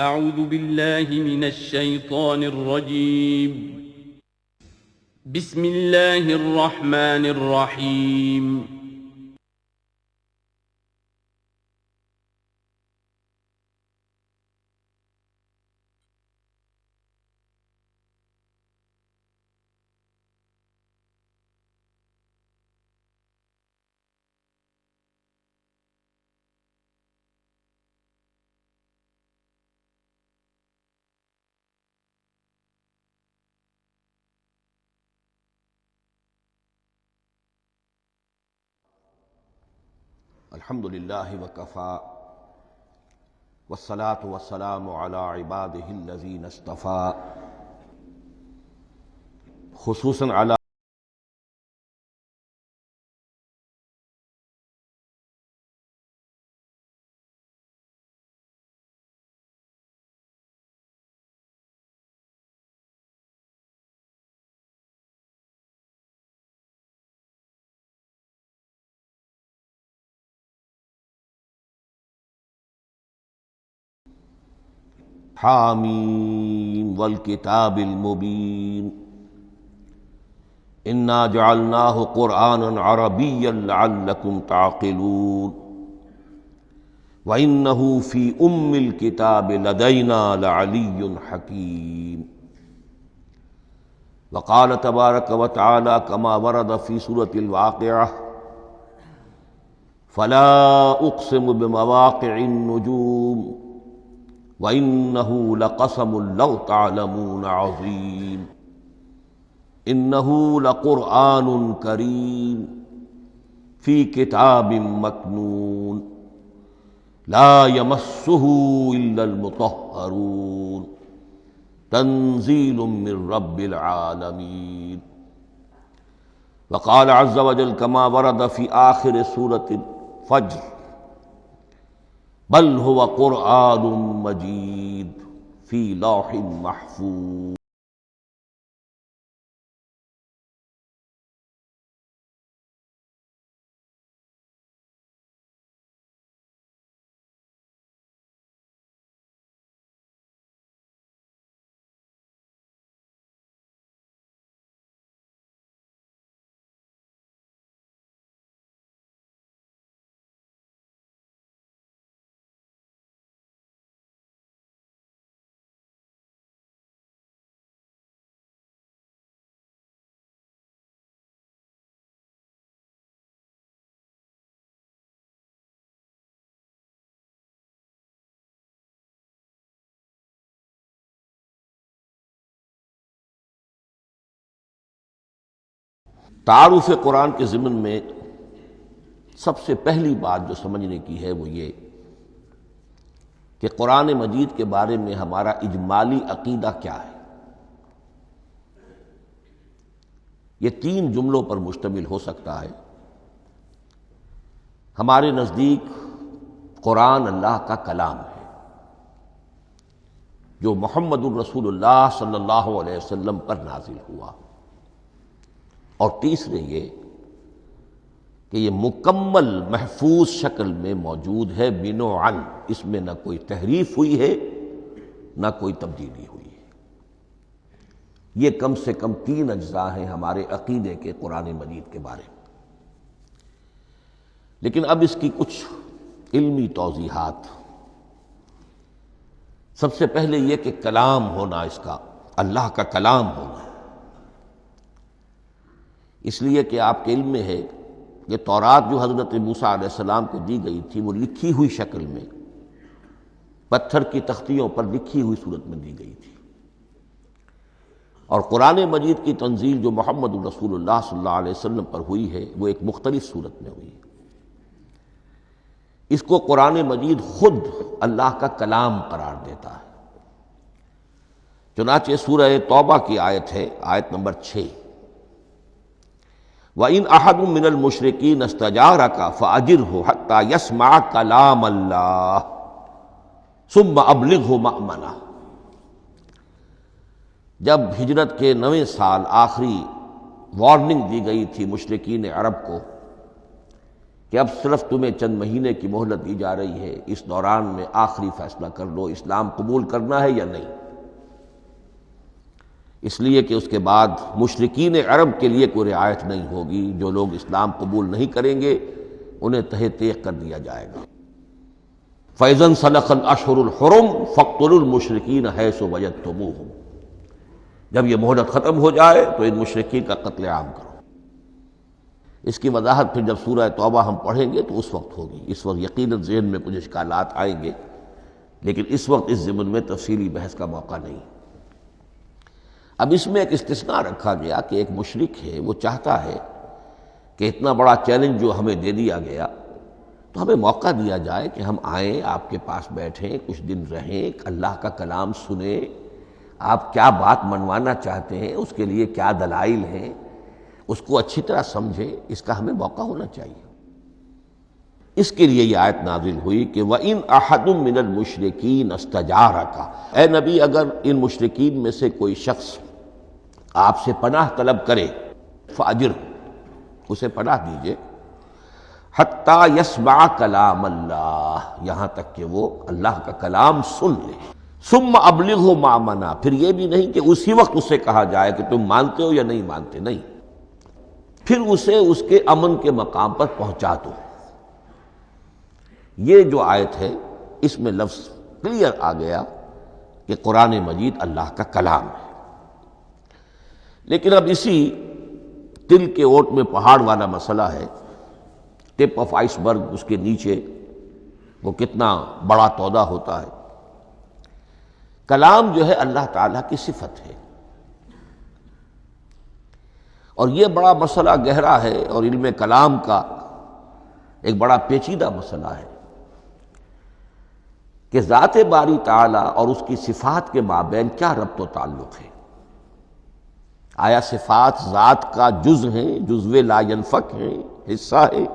أعوذ بالله من الشيطان الرجيم. بسم الله الرحمن الرحيم. الحمد للہ وکفا والصلاة والسلام علی عباده الذین اصطفا خصوصاً علی حامیم والکتاب المبین انا جعلناہ قرآنا عربیا لعلکم تعقلون وَإِنَّهُ فِي أُمِّ الْكِتَابِ لَدَيْنَا لَعَلِيٌّ حَكِيمٌ وقال تبارک وتعالی كما ورد في سورة الواقعة فلا أقسم بمواقع النجوم وَإِنَّهُ لَقَسَمٌ لَوْ تَعْلَمُونَ عَظِيمٌ إِنَّهُ لَقُرْآنٌ كَرِيمٌ فِي كِتَابٍ مَكْنُونٍ لا يمسه إلا المطهرون تنزيل من رب العالمين وقال عز وجل كما ورد في آخر سورة الفجر بل هو قرآن مجيد في لوح محفوظ تعارف قرآن کے ضمن میں سب سے پہلی بات جو سمجھنے کی ہے وہ یہ کہ قرآن مجید کے بارے میں ہمارا اجمالی عقیدہ کیا ہے۔ یہ 3 جملوں پر مشتمل ہو سکتا ہے۔ ہمارے نزدیک قرآن اللہ کا کلام ہے جو محمد الرسول اللہ صلی اللہ علیہ وسلم پر نازل ہوا، اور تیسرے یہ کہ یہ مکمل محفوظ شکل میں موجود ہے بنوعاً، اس میں نہ کوئی تحریف ہوئی ہے نہ کوئی تبدیلی ہوئی ہے۔ یہ کم سے کم 3 اجزاء ہیں ہمارے عقیدے کے قرآن مجید کے بارے میں۔ لیکن اب اس کی کچھ علمی توضیحات۔ سب سے پہلے یہ کہ کلام ہونا، اس کا اللہ کا کلام ہونا، اس لیے کہ آپ کے علم میں ہے کہ تورات جو حضرت موسیٰ علیہ السلام کو دی گئی تھی وہ لکھی ہوئی شکل میں پتھر کی تختیوں پر لکھی ہوئی صورت میں دی گئی تھی، اور قرآن مجید کی تنزیل جو محمد رسول اللہ صلی اللہ علیہ وسلم پر ہوئی ہے وہ ایک مختلف صورت میں ہوئی ہے۔ اس کو قرآن مجید خود اللہ کا کلام قرار دیتا ہے۔ چنانچہ سورہ توبہ کی آیت ہے، آیت نمبر 6، وَإِنْ أَحَدٌ مِّنَ الْمُشْرِكِينَ اسْتَجَارَكَ فَأَجِرْهُ حَتَّى يَسْمَعَ كَلَامَ اللَّهِ ثُمَّ أَبْلِغْهُ مَأْمَنَهُ۔ جب ہجرت کے 9ویں سال آخری وارننگ دی گئی تھی مشرکین عرب کو کہ اب صرف تمہیں چند مہینے کی مہلت دی جا رہی ہے، اس دوران میں آخری فیصلہ کر لو اسلام قبول کرنا ہے یا نہیں، اس لیے کہ اس کے بعد مشرکین عرب کے لیے کوئی رعایت نہیں ہوگی، جو لوگ اسلام قبول نہیں کریں گے انہیں تہہ تیغ کر دیا جائے گا۔ فَإِذَا انسَلَخَ الْأَشْهُرُ الْحُرُمُ فَاقْتُلُوا الْمُشْرِكِينَ حَيْثُ وَجَدتُّمُوهُمْ، جب یہ مہلت ختم ہو جائے تو ان مشرکین کا قتل عام کرو۔ اس کی وضاحت پھر جب سورہ توبہ ہم پڑھیں گے تو اس وقت ہوگی، اس وقت یقیناً ذہن میں کچھ اشکالات آئیں گے، لیکن اس وقت اس ضمن میں تفصیلی بحث کا موقع نہیں۔ اب اس میں ایک استثناء رکھا گیا کہ ایک مشرک ہے، وہ چاہتا ہے کہ اتنا بڑا چیلنج جو ہمیں دے دیا گیا تو ہمیں موقع دیا جائے کہ ہم آئیں، آپ کے پاس بیٹھیں، کچھ دن رہیں، اللہ کا کلام سنیں، آپ کیا بات منوانا چاہتے ہیں، اس کے لیے کیا دلائل ہیں، اس کو اچھی طرح سمجھیں، اس کا ہمیں موقع ہونا چاہیے۔ اس کے لیے یہ آیت نازل ہوئی کہ وَإِنْ أَحَدٌ مِّنَ الْمُشْرِكِينَ اسْتَجَارَكَ، اے نبی اگر ان مشرکین میں سے کوئی شخص آپ سے پناہ طلب کرے فَأَجِرْهُ، اسے پناہ دیجئے، حَتَّى يَسْمَعَ كَلَامَ اللَّهِ، یہاں تک کہ وہ اللہ کا کلام سن لے، ثُمَّ أَبْلِغْهُ مَأْمَنًا، پھر یہ بھی نہیں کہ اسی وقت اسے کہا جائے کہ تم مانتے ہو یا نہیں مانتے، نہیں، پھر اسے اس کے امن کے مقام پر پہنچا دو۔ یہ جو آیت ہے اس میں لفظ کلیئر آ گیا کہ قرآن مجید اللہ کا کلام ہے، لیکن اب اسی تل کے اوٹ میں پہاڑ والا مسئلہ ہے، ٹپ آف آئس برگ، اس کے نیچے وہ کتنا بڑا تودا ہوتا ہے۔ کلام جو ہے اللہ تعالیٰ کی صفت ہے، اور یہ بڑا مسئلہ گہرا ہے، اور علم کلام کا ایک بڑا پیچیدہ مسئلہ ہے کہ ذات باری تعالیٰ اور اس کی صفات کے مابین کیا ربط و تعلق ہے۔ آیا صفات ذات کا جز ہیں، جزو لا ینفک ہیں، حصہ ہے،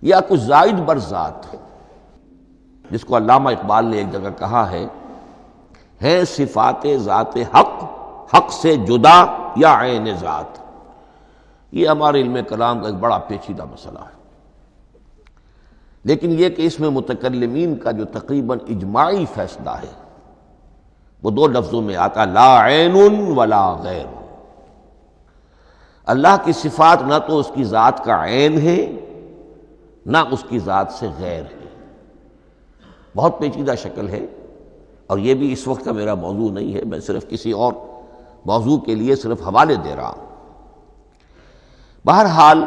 یا کچھ زائد بر ذات ہے، جس کو علامہ اقبال نے ایک جگہ کہا ہے صفات ذات حق، حق سے جدا یا عین ذات۔ یہ ہمارے علم کلام کا ایک بڑا پیچیدہ مسئلہ ہے، لیکن یہ کہ اس میں متکلمین کا جو تقریباً اجماعی فیصلہ ہے وہ دو لفظوں میں آتا، لا عین ولا غیر۔ اللہ کی صفات نہ تو اس کی ذات کا عین ہے نہ اس کی ذات سے غیر ہے، بہت پیچیدہ شکل ہے، اور یہ بھی اس وقت کا میرا موضوع نہیں ہے، میں صرف کسی اور موضوع کے لیے صرف حوالے دے رہا ہوں۔ بہرحال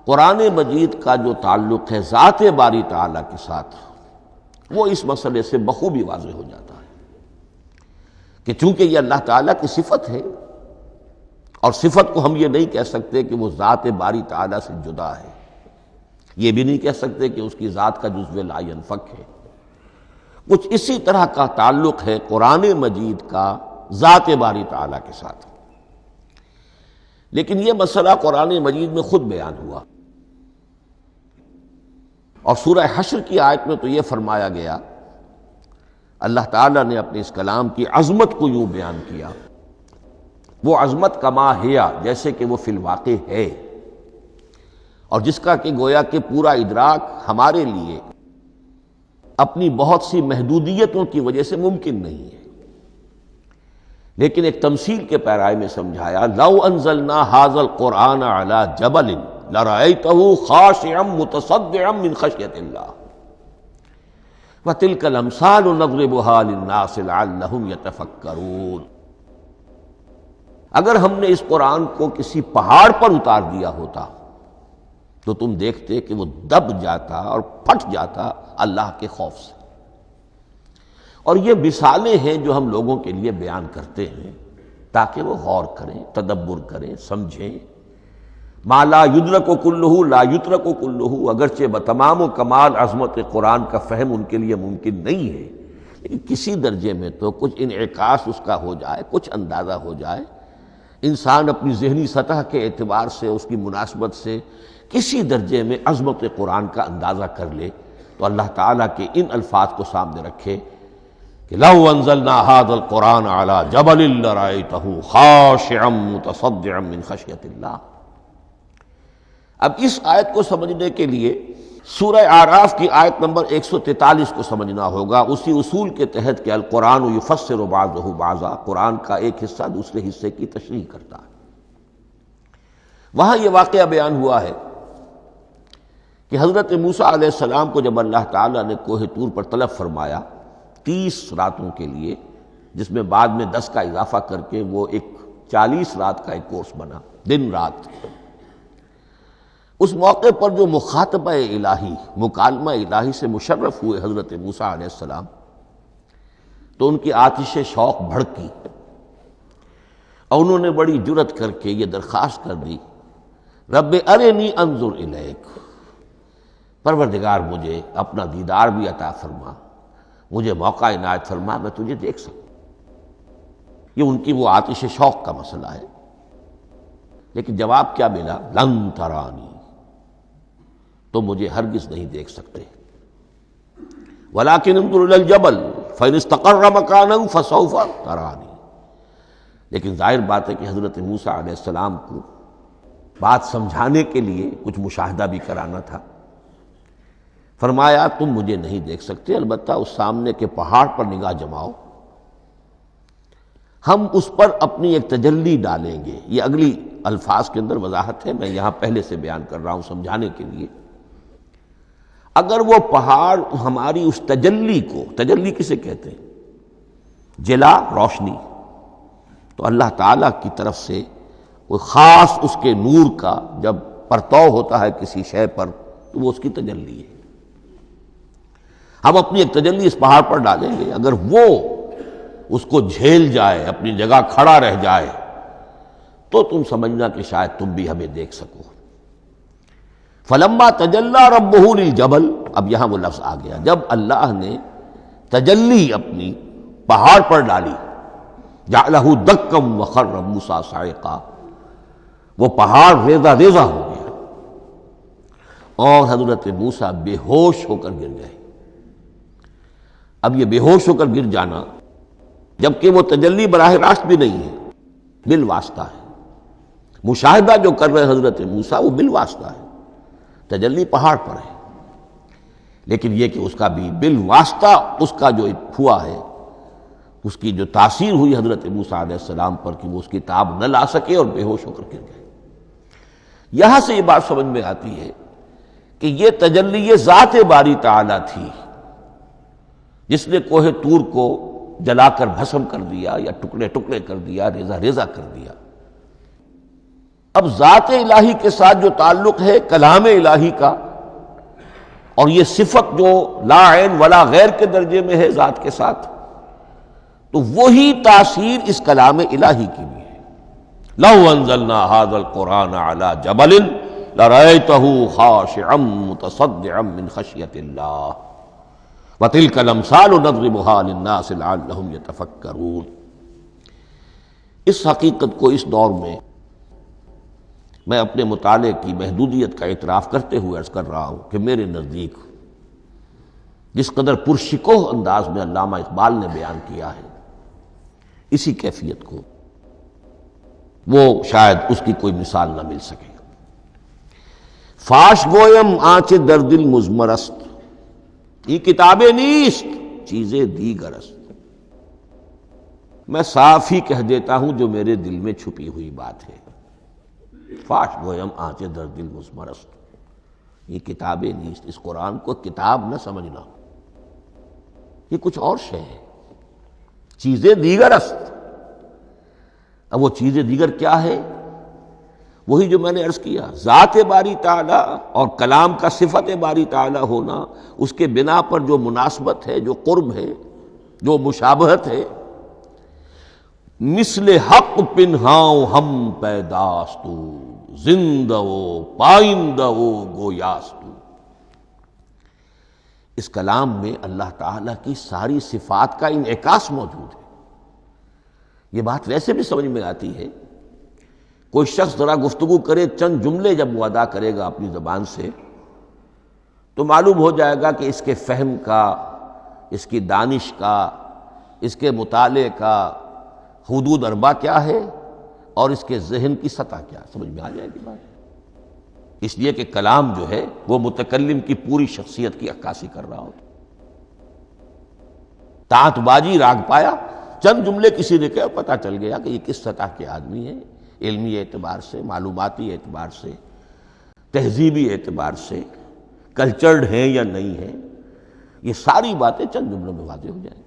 قرآن مجید کا جو تعلق ہے ذات باری تعالیٰ کے ساتھ، وہ اس مسئلے سے بخوبی واضح ہو جاتا ہے کہ چونکہ یہ اللہ تعالیٰ کی صفت ہے، اور صفت کو ہم یہ نہیں کہہ سکتے کہ وہ ذات باری تعالیٰ سے جدا ہے، یہ بھی نہیں کہہ سکتے کہ اس کی ذات کا جزو لا ینفک ہے، کچھ اسی طرح کا تعلق ہے قرآن مجید کا ذات باری تعالیٰ کے ساتھ۔ لیکن یہ مسئلہ قرآن مجید میں خود بیان ہوا، اور سورہ حشر کی آیت میں تو یہ فرمایا گیا، اللہ تعالیٰ نے اپنے اس کلام کی عظمت کو یوں بیان کیا، وہ عظمت کما ہیا، جیسے کہ وہ فی الواقع ہے، اور جس کا کہ گویا کہ پورا ادراک ہمارے لیے اپنی بہت سی محدودیتوں کی وجہ سے ممکن نہیں ہے، لیکن ایک تمثیل کے پیرائے میں سمجھایا، لو انزلنا ھذا القرآن علی جبل لرأیتہ خاشعا متصدعا من خشیۃ اللہ وتلک الامثال نضربها للناس لعلهم یتفکرون۔ اگر ہم نے اس قرآن کو کسی پہاڑ پر اتار دیا ہوتا تو تم دیکھتے کہ وہ دب جاتا اور پھٹ جاتا اللہ کے خوف سے۔ اور یہ مثالیں ہیں جو ہم لوگوں کے لیے بیان کرتے ہیں تاکہ وہ غور کریں، تدبر کریں، سمجھیں۔ ما لا یدرک کلہ لا یترک کلہ، اگرچہ بتمام و کمال عظمت قرآن کا فہم ان کے لیے ممکن نہیں ہے، لیکن کسی درجے میں تو کچھ انعکاس اس کا ہو جائے، کچھ اندازہ ہو جائے، انسان اپنی ذہنی سطح کے اعتبار سے، اس کی مناسبت سے کسی درجے میں عظمت قرآن کا اندازہ کر لے، تو اللہ تعالیٰ کے ان الفاظ کو سامنے رکھے کہ لو انزلنا ھذا القرآن علی جبل لرأیتہ خاشعا متصدعا من خشیۃ اللہ۔ اب اس آیت کو سمجھنے کے لیے سورہ اعراف کی آیت نمبر 143 کو سمجھنا ہوگا، اسی اصول کے تحت کہ القرآن یفسر بعضہ بعضا، قرآن کا ایک حصہ دوسرے حصے کی تشریح کرتا ہے۔ وہاں یہ واقعہ بیان ہوا ہے کہ حضرت موسیٰ علیہ السلام کو جب اللہ تعالیٰ نے کوہ طور پر طلب فرمایا 30 راتوں کے لیے، جس میں بعد میں 10 کا اضافہ کر کے وہ ایک 40 رات کا ایک کورس بنا، دن رات، اس موقع پر جو مخاطبہ الہی، مکالمہ الہی سے مشرف ہوئے حضرت موسیٰ علیہ السلام، تو ان کی آتش شوق بھڑکی اور انہوں نے بڑی جرأت کر کے یہ درخواست کر دی، رب ارنی انظر الیک، پروردگار مجھے اپنا دیدار بھی عطا فرما، مجھے موقع عنایت فرما، میں تجھے دیکھ سکوں۔ یہ ان کی وہ آتش شوق کا مسئلہ ہے۔ لیکن جواب کیا ملا؟ لن ترانی، تو مجھے ہرگز نہیں دیکھ سکتے، ولیکن انظر الی الجبل فإن استقر مکانہ فسوف ترانی۔ لیکن ظاہر بات ہے کہ حضرت موسیٰ علیہ السلام کو بات سمجھانے کے لیے کچھ مشاہدہ بھی کرانا تھا۔ فرمایا تم مجھے نہیں دیکھ سکتے، البتہ اس سامنے کے پہاڑ پر نگاہ جماؤ، ہم اس پر اپنی ایک تجلی ڈالیں گے۔ یہ اگلی الفاظ کے اندر وضاحت ہے، میں یہاں پہلے سے بیان کر رہا ہوں سمجھانے کے لیے۔ اگر وہ پہاڑ ہماری اس تجلی کو، تجلی کسے کہتے ہیں؟ جلا، روشنی، تو اللہ تعالیٰ کی طرف سے وہ خاص اس کے نور کا جب پرتو ہوتا ہے کسی شے پر تو وہ اس کی تجلی ہے۔ ہم اپنی ایک تجلی اس پہاڑ پر ڈالیں گے، اگر وہ اس کو جھیل جائے، اپنی جگہ کھڑا رہ جائے، تو تم سمجھنا کہ شاید تم بھی ہمیں دیکھ سکو۔ فلما تجلی ربہ للجبل، اب یہاں وہ لفظ آ گیا، جب اللہ نے تجلی اپنی پہاڑ پر ڈالی، جعلہ دکا وخر موسیٰ صعقا، وہ پہاڑ ریزہ ریزہ ہو گیا اور حضرت موسیٰ بے ہوش ہو کر گر گئے۔ اب یہ بے ہوش ہو کر گر جانا، جبکہ وہ تجلی براہ راست بھی نہیں ہے، بالواسطہ ہے۔ مشاہدہ جو کر رہے حضرت موسیٰ وہ بالواسطہ ہے، تجلی پہاڑ پر ہے، لیکن یہ کہ اس کا بھی بالواسطہ اس کا جو ہوا ہے، اس کی جو تاثیر ہوئی حضرت موسیٰ علیہ السلام پر کہ وہ اس کی تاب نہ لا سکے اور بے ہوش ہو کر گر گئے۔ یہاں سے یہ بات سمجھ میں آتی ہے کہ یہ تجلی ذات باری تعالیٰ تھی جس نے کوہ طور کو جلا کر بھسم کر دیا یا ٹکڑے ٹکڑے کر دیا، ریزہ ریزہ کر دیا۔ اب ذات الہی کے ساتھ جو تعلق ہے کلام الہی کا، اور یہ صفت جو لا عین ولا غیر کے درجے میں ہے ذات کے ساتھ، تو وہی تاثیر اس کلام الہی کی بھی ہے۔ لو انزلنا هذا القرآن على جبل لرأيته خاشعا متصدعا من خشية الله وتلك الامثال نضربها للناس لعلهم يتفكرون۔ اس حقیقت کو اس دور میں میں اپنے مطالعے کی محدودیت کا اعتراف کرتے ہوئے عرض کر رہا ہوں کہ میرے نزدیک جس قدر پرشکوہ انداز میں علامہ اقبال نے بیان کیا ہے، اسی کیفیت کو وہ شاید اس کی کوئی مثال نہ مل سکے۔ فاش گویم آنچ در دل مزمرست، یہ کتابیں نیست چیزیں دیگرست، میں صاف ہی کہہ دیتا ہوں جو میرے دل میں چھپی ہوئی بات ہے۔ فاش گویم آنچ در دل مزمرست، یہ کتابیں نیست، اس قرآن کو کتاب نہ سمجھنا، یہ کچھ اور شے ہے، چیزیں دیگر است۔ اب وہ چیزیں دیگر کیا ہے؟ وہی جو میں نے عرض کیا، ذات باری تعالیٰ اور کلام کا صفت باری تعالیٰ ہونا، اس کے بنا پر جو مناسبت ہے، جو قرب ہے، جو مشابہت ہے۔ مثل حق پنہاؤ ہم پیداستو، زندہ و پائندہ و گویاستو۔ اس کلام میں اللہ تعالیٰ کی ساری صفات کا انعکاس موجود ہے۔ یہ بات ویسے بھی سمجھ میں آتی ہے، کوئی شخص ذرا گفتگو کرے، چند جملے جب وہ ادا کرے گا اپنی زبان سے، تو معلوم ہو جائے گا کہ اس کے فہم کا، اس کی دانش کا، اس کے مطالعے کا حدود اربع کیا ہے اور اس کے ذہن کی سطح کیا، سمجھ میں آ جائے گی بات۔ اس لیے کہ کلام جو ہے وہ متکلم کی پوری شخصیت کی عکاسی کر رہا ہوتا. تانت بازی راگ پایا، چند جملے کسی نے کہا، پتہ چل گیا کہ یہ کس سطح کے آدمی ہیں، علمی اعتبار سے، معلوماتی اعتبار سے، تہذیبی اعتبار سے، کلچرڈ ہیں یا نہیں ہیں. یہ ساری باتیں چند جملوں میں واضح ہو جائیں گی.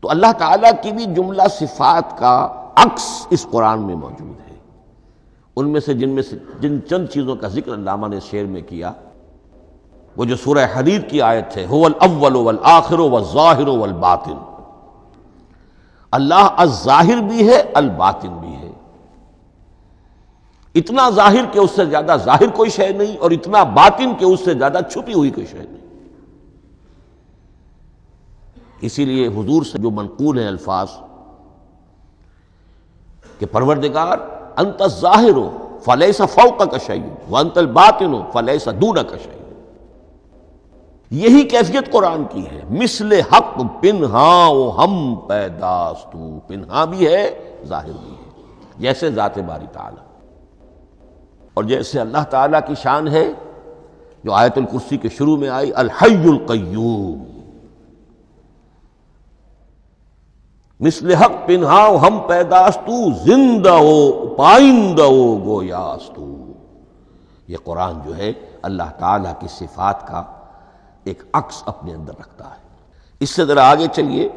تو اللہ تعالیٰ کی بھی جملہ صفات کا عکس اس قرآن میں موجود ہے. ان میں سے جن چند چیزوں کا ذکر علامہ نے شعر میں کیا، وہ جو سورہ حدید کی آیت ہے، هو الاول والآخر والظاہر والباطن. اللہ الظاہر بھی ہے، الباطن بھی ہے. اتنا ظاہر کہ اس سے زیادہ ظاہر کوئی شے نہیں، اور اتنا باطن کہ اس سے زیادہ چھپی ہوئی کوئی شے نہیں. اسی لیے حضور سے جو منقول ہیں الفاظ کہ پروردگار انت الظاہر فلیس فوقک شیء وانت الباطن فلیس دونک شیء. یہی کیفیت قرآن کی ہے. مثل حق پنہاں و ہم پیداستو، پنہاں بھی ہے ظاہر بھی ہے، جیسے ذات باری تعالی. اور جیسے اللہ تعالیٰ کی شان ہے جو آیت الکرسی کے شروع میں آئی، الحی القیوم. مثل حق پنہاں و ہم پیداستو، زندہ و پائندہ و گویاستو. یہ قرآن جو ہے اللہ تعالیٰ کی صفات کا ایک عکس اپنے اندر رکھتا ہے. اس سے ذرا آگے چلیے.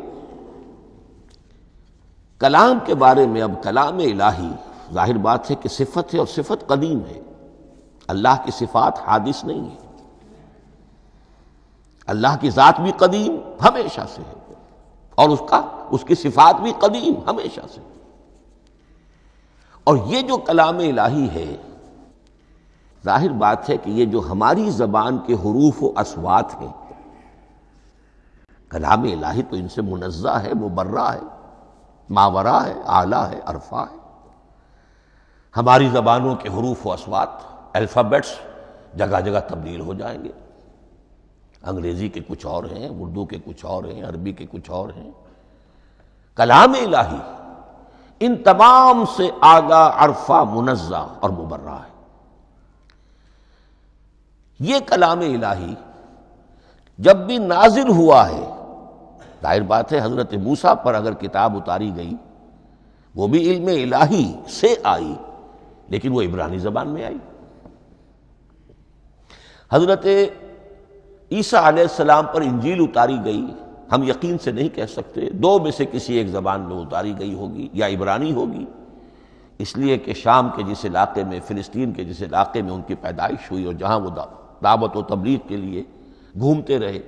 کلام کے بارے میں اب کلام الہی ظاہر بات ہے کہ صفت ہے، اور صفت قدیم ہے. اللہ کی صفات حادث نہیں ہے. اللہ کی ذات بھی قدیم ہمیشہ سے ہے، اور اس کی صفات بھی قدیم ہمیشہ سے. اور یہ جو کلام الہی ہے، ظاہر بات ہے کہ یہ جو ہماری زبان کے حروف و اصوات ہیں، کلام الہی تو ان سے منزہ ہے، مبرہ ہے، ماورا ہے، اعلیٰ ہے، عرفہ ہے. ہماری زبانوں کے حروف و اصوات، الفابیٹس جگہ جگہ تبدیل ہو جائیں گے. انگریزی کے کچھ اور ہیں، اردو کے کچھ اور ہیں، عربی کے کچھ اور ہیں. کلام الہی ان تمام سے آگاہ، عرفہ، منزہ اور مبرہ ہے. یہ کلام الہی جب بھی نازل ہوا ہے، ظاہر بات ہے حضرت موسیٰ پر اگر کتاب اتاری گئی وہ بھی علم الہی سے آئی، لیکن وہ عبرانی زبان میں آئی. حضرت عیسیٰ علیہ السلام پر انجیل اتاری گئی، ہم یقین سے نہیں کہہ سکتے، دو میں سے کسی ایک زبان میں اتاری گئی ہوگی، یا عبرانی ہوگی، اس لیے کہ شام کے جس علاقے میں، فلسطین کے جس علاقے میں ان کی پیدائش ہوئی اور جہاں وہ دعوت و تبلیغ کے لیے گھومتے رہے،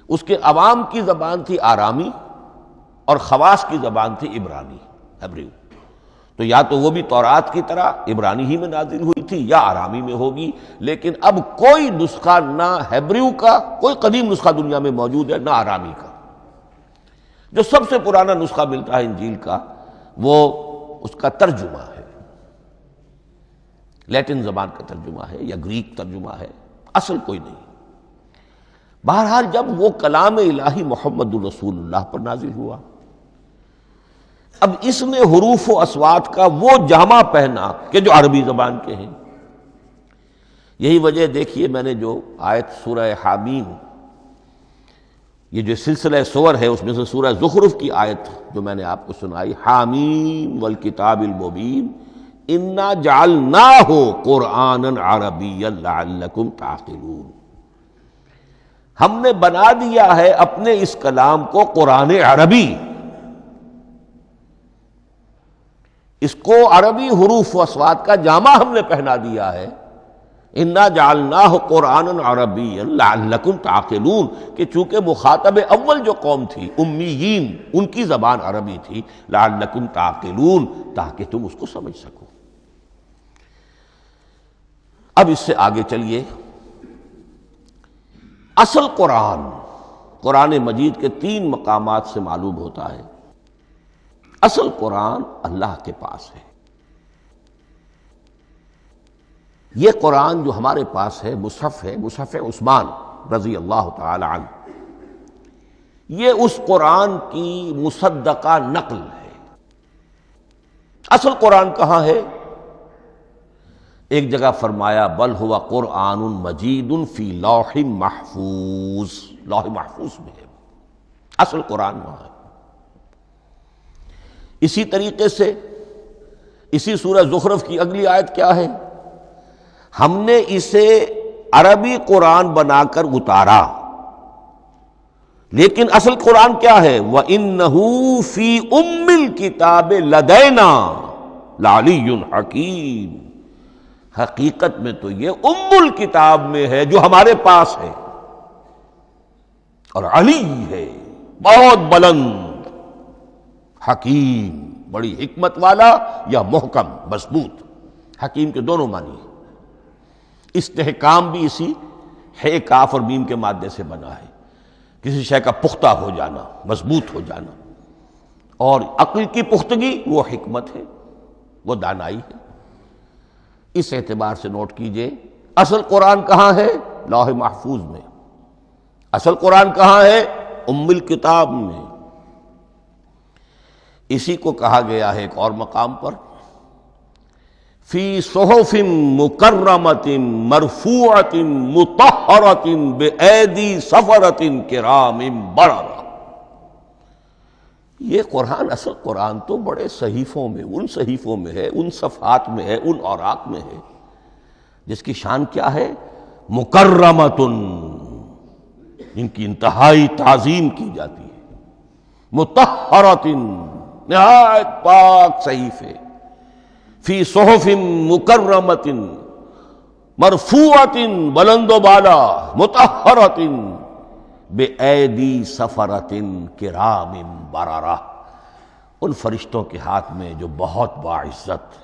اس کے عوام کی زبان تھی آرامی، اور خواص کی زبان تھی عبرانی، ہیبریو. تو یا تو وہ بھی تورات کی طرح عبرانی ہی میں نازل ہوئی تھی، یا آرامی میں ہوگی. لیکن اب کوئی نسخہ نہ ہیبریو کا، کوئی قدیم نسخہ دنیا میں موجود ہے، نہ آرامی کا. جو سب سے پرانا نسخہ ملتا ہے انجیل کا، وہ اس کا ترجمہ ہے، لیٹن زبان کا ترجمہ ہے یا گریک ترجمہ ہے، اصل کوئی نہیں. بہرحال جب وہ کلام الہی محمد الرسول اللہ پر نازل ہوا، اب اس نے حروف و اصوات کا وہ جامہ پہنا کہ جو عربی زبان کے ہیں. یہی وجہ دیکھیے، میں نے جو آیت سورہ حامیم، یہ جو سلسلہ سور ہے اس میں سے سورہ زخرف کی آیت جو میں نے آپ کو سنائی، حامیم والکتاب المبین انا جعلناہ قرآنا عربیا لعلکم تعقلون. ہم نے بنا دیا ہے اپنے اس کلام کو قرآن عربی، اس کو عربی حروف و اصوات کا جامہ ہم نے پہنا دیا ہے. انا جعلناہ قرآنا عربیا لعلکم تعقلون، کہ چونکہ مخاطب اول جو قوم تھی امیین، ان کی زبان عربی تھی، لعلکم تعقلون، تاکہ تم اس کو سمجھ سکو. اب اس سے آگے چلیے. اصل قرآن مجید کے 3 مقامات سے معلوم ہوتا ہے. اصل قرآن اللہ کے پاس ہے. یہ قرآن جو ہمارے پاس ہے مصحف عثمان رضی اللہ تعالی عنہ، یہ اس قرآن کی مصدقہ نقل ہے. اصل قرآن کہاں ہے؟ ایک جگہ فرمایا بل ہوا قرآن مجید فی لوح محفوظ، لوح محفوظ میں ہے، اصل قرآن وہاں ہے۔ اسی طریقے سے اسی سورہ زخرف کی اگلی آیت کیا ہے؟ ہم نے اسے عربی قرآن بنا کر اتارا، لیکن اصل قرآن کیا ہے؟ وَإِنَّهُ فِي أُمِّ الْكِتَابِ لَدَيْنَا لَعَلِيٌّ حَكِيمٌ، حقیقت میں تو یہ ام الکتاب میں ہے جو ہمارے پاس ہے، اور علی ہے بہت بلند، حکیم بڑی حکمت والا، یا محکم مضبوط۔ حکیم کے دونوں معنی ہیں۔ استحکام بھی اسی ہے کاف اور میم کے مادے سے بنا ہے، کسی شے کا پختہ ہو جانا، مضبوط ہو جانا، اور عقل کی پختگی وہ حکمت ہے، وہ دانائی ہے۔ اس اعتبار سے نوٹ کیجئے اصل قرآن کہاں ہے؟ لوح محفوظ میں۔ اصل قرآن کہاں ہے؟ ام الکتاب میں۔ اسی کو کہا گیا ہے ایک اور مقام پر فی صحف مکرمۃ مرفوعۃ مطہرۃ بأیدی سفرۃ کرام بررہ۔ یہ قرآن، اصل قرآن تو بڑے صحیفوں میں، ان صحیفوں میں ہے، ان صفحات میں ہے، ان اوراق میں ہے، جس کی شان کیا ہے؟ مکرمۃ، جن کی انتہائی تعظیم کی جاتی ہے، مطہرۃ، نہایت پاک صحیفے، فی صحف مکرمۃ مرفوعۃ، بلند و بالا، مطہرۃ بِأَیْدِی سَفَرَةٍ کِرَامٍ بَرَرَةٍ، ان فرشتوں کے ہاتھ میں جو بہت باعزت،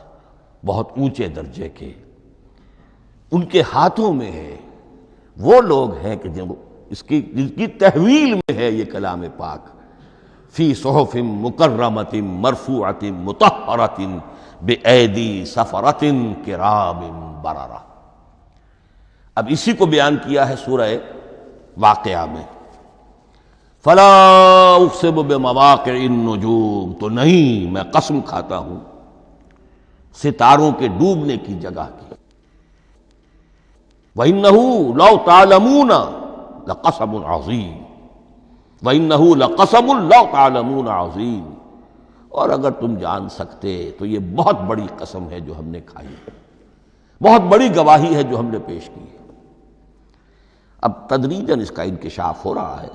بہت اونچے درجے کے، ان کے ہاتھوں میں ہے۔ وہ لوگ ہیں کہ جن کی تحویل میں ہے یہ کلام پاک، فی صحف مکرمۃ مرفوعۃ مطہرۃ بِأَیْدِی سَفَرَةٍ کِرَامٍ بَرَرَةٍ۔ اب اسی کو بیان کیا ہے سورہ واقعہ میں، فلا اقسم بمواقع النجوم، تو نہیں، میں قسم کھاتا ہوں ستاروں کے ڈوبنے کی جگہ کی۔ وَإِنَّهُ لَوْ تَعْلَمُونَ لَقَسَمٌ عَظِيمٌ، وَإِنَّهُ لَقَسَمٌ لَوْ تَعْلَمُونَ عَظِيمٌ، اور اگر تم جان سکتے تو یہ بہت بڑی قسم ہے جو ہم نے کھائی ہے، بہت بڑی گواہی ہے جو ہم نے پیش کی ہے۔ اب تدریجاً اس کا انکشاف ہو رہا ہے۔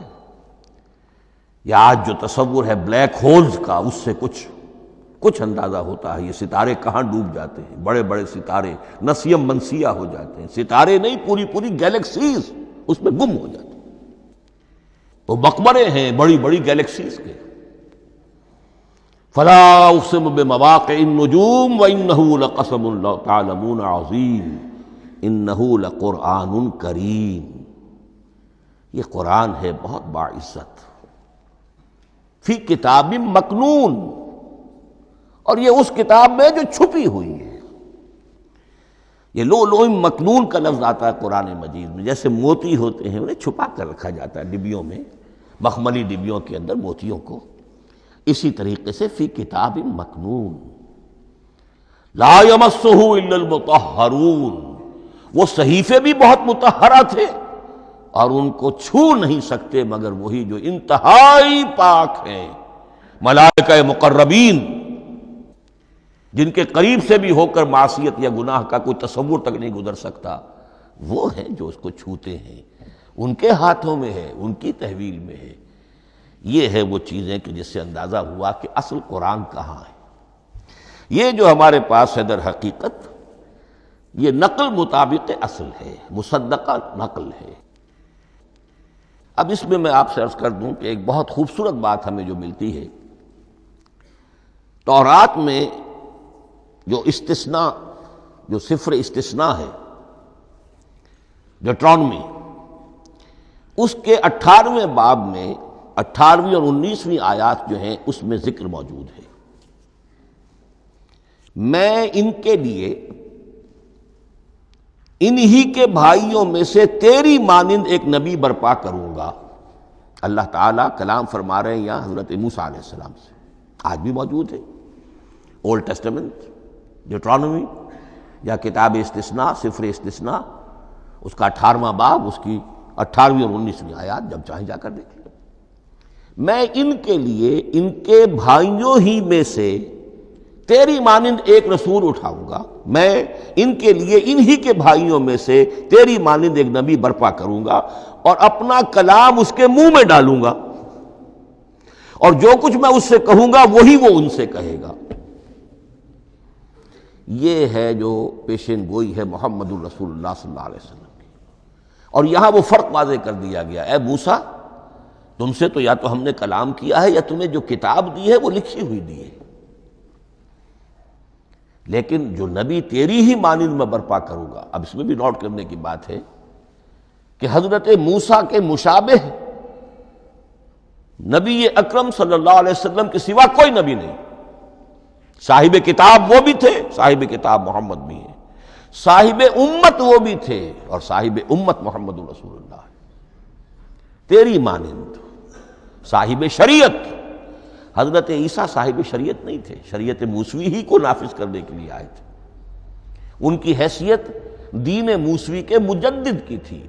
یہ آج جو تصور ہے بلیک ہولز کا، اس سے کچھ اندازہ ہوتا ہے یہ ستارے کہاں ڈوب جاتے ہیں۔ بڑے بڑے ستارے نسیم منسیہ ہو جاتے ہیں، ستارے نہیں، پوری گیلیکسیز اس میں گم ہو جاتے ہیں۔ وہ مقبرے ہیں بڑی بڑی گیلیکسیز کے۔ فلا اقسم بمواقع النجوم وانه لقسم لو تعلمون عظیم انه لقرآن کریم، یہ قرآن ہے بہت باعزت، فی کتاب مکنون، اور یہ اس کتاب میں جو چھپی ہوئی ہے۔ یہ لؤلؤ مکنون کا لفظ آتا ہے قرآن مجید میں، جیسے موتی ہوتے ہیں انہیں چھپا کر رکھا جاتا ہے ڈبیوں میں، مخملی ڈبیوں کے اندر موتیوں کو، اسی طریقے سے فی کتاب مکنون، لا یمسہ الا المطہرون، وہ صحیفے بھی بہت مطہرہ تھے اور ان کو چھو نہیں سکتے مگر وہی جو انتہائی پاک ہیں، ملائکہ مقربین، جن کے قریب سے بھی ہو کر معصیت یا گناہ کا کوئی تصور تک نہیں گزر سکتا، وہ ہیں جو اس کو چھوتے ہیں، ان کے ہاتھوں میں ہے، ان کی تحویل میں ہے۔ یہ ہے وہ چیزیں کہ جس سے اندازہ ہوا کہ اصل قرآن کہاں ہے۔ یہ جو ہمارے پاس ہے در حقیقت یہ نقل مطابق اصل ہے، مصدقہ نقل ہے۔ اب اس میں آپ سے عرض کر دوں کہ ایک بہت خوبصورت بات ہمیں جو ملتی ہے، تورات میں جو استثناء، جو صفر استثناء ہے، ڈیوٹرانومی، اس کے 18ویں باب میں 18ویں اور 19ویں آیات جو ہیں اس میں ذکر موجود ہے، میں ان کے لیے انہی کے بھائیوں میں سے تیری مانند ایک نبی برپا کروں گا۔ اللہ تعالیٰ کلام فرما رہے ہیں یہاں حضرت موسیٰ علیہ السلام سے، آج بھی موجود ہے، اولڈ ٹیسٹمنٹ، ڈیوٹرانومی، یا کتاب استثناء سفر استثناء اس کا 18واں باب اس کی 18ویں اور 19ویں آیات، جب چاہیں جا کر دیکھ لیں۔ میں ان کے لیے ان کے بھائیوں ہی میں سے تیری مانند ایک رسول اٹھاؤں گا، میں ان کے لیے انہی کے بھائیوں میں سے تیری مانند ایک نبی برپا کروں گا اور اپنا کلام اس کے منہ میں ڈالوں گا، اور جو کچھ میں اس سے کہوں گا وہی وہ ان سے کہے گا۔ یہ ہے جو پیشین گوئی ہے محمد الرسول اللہ صلی اللہ علیہ وسلم کی۔ اور یہاں وہ فرق واضح کر دیا گیا، اے موسیٰ تم سے تو یا تو ہم نے کلام کیا ہے یا تمہیں جو کتاب دی ہے وہ لکھی ہوئی دی ہے، لیکن جو نبی تیری ہی مانند میں برپا کروں گا۔ اب اس میں بھی نوٹ کرنے کی بات ہے کہ حضرت موسیٰ کے مشابہ نبی اکرم صلی اللہ علیہ وسلم کے سوا کوئی نبی نہیں۔ صاحب کتاب وہ بھی تھے، صاحب کتاب محمد بھی ہیں، صاحب امت وہ بھی تھے، اور صاحب امت محمد رسول اللہ ہے تیری مانند۔ صاحب شریعت، حضرت عیسیٰ صاحب شریعت نہیں تھے، شریعت موسوی ہی کو نافذ کرنے کے لیے آئے تھے۔ ان کی حیثیت دین موسوی کے مجدد کی تھی،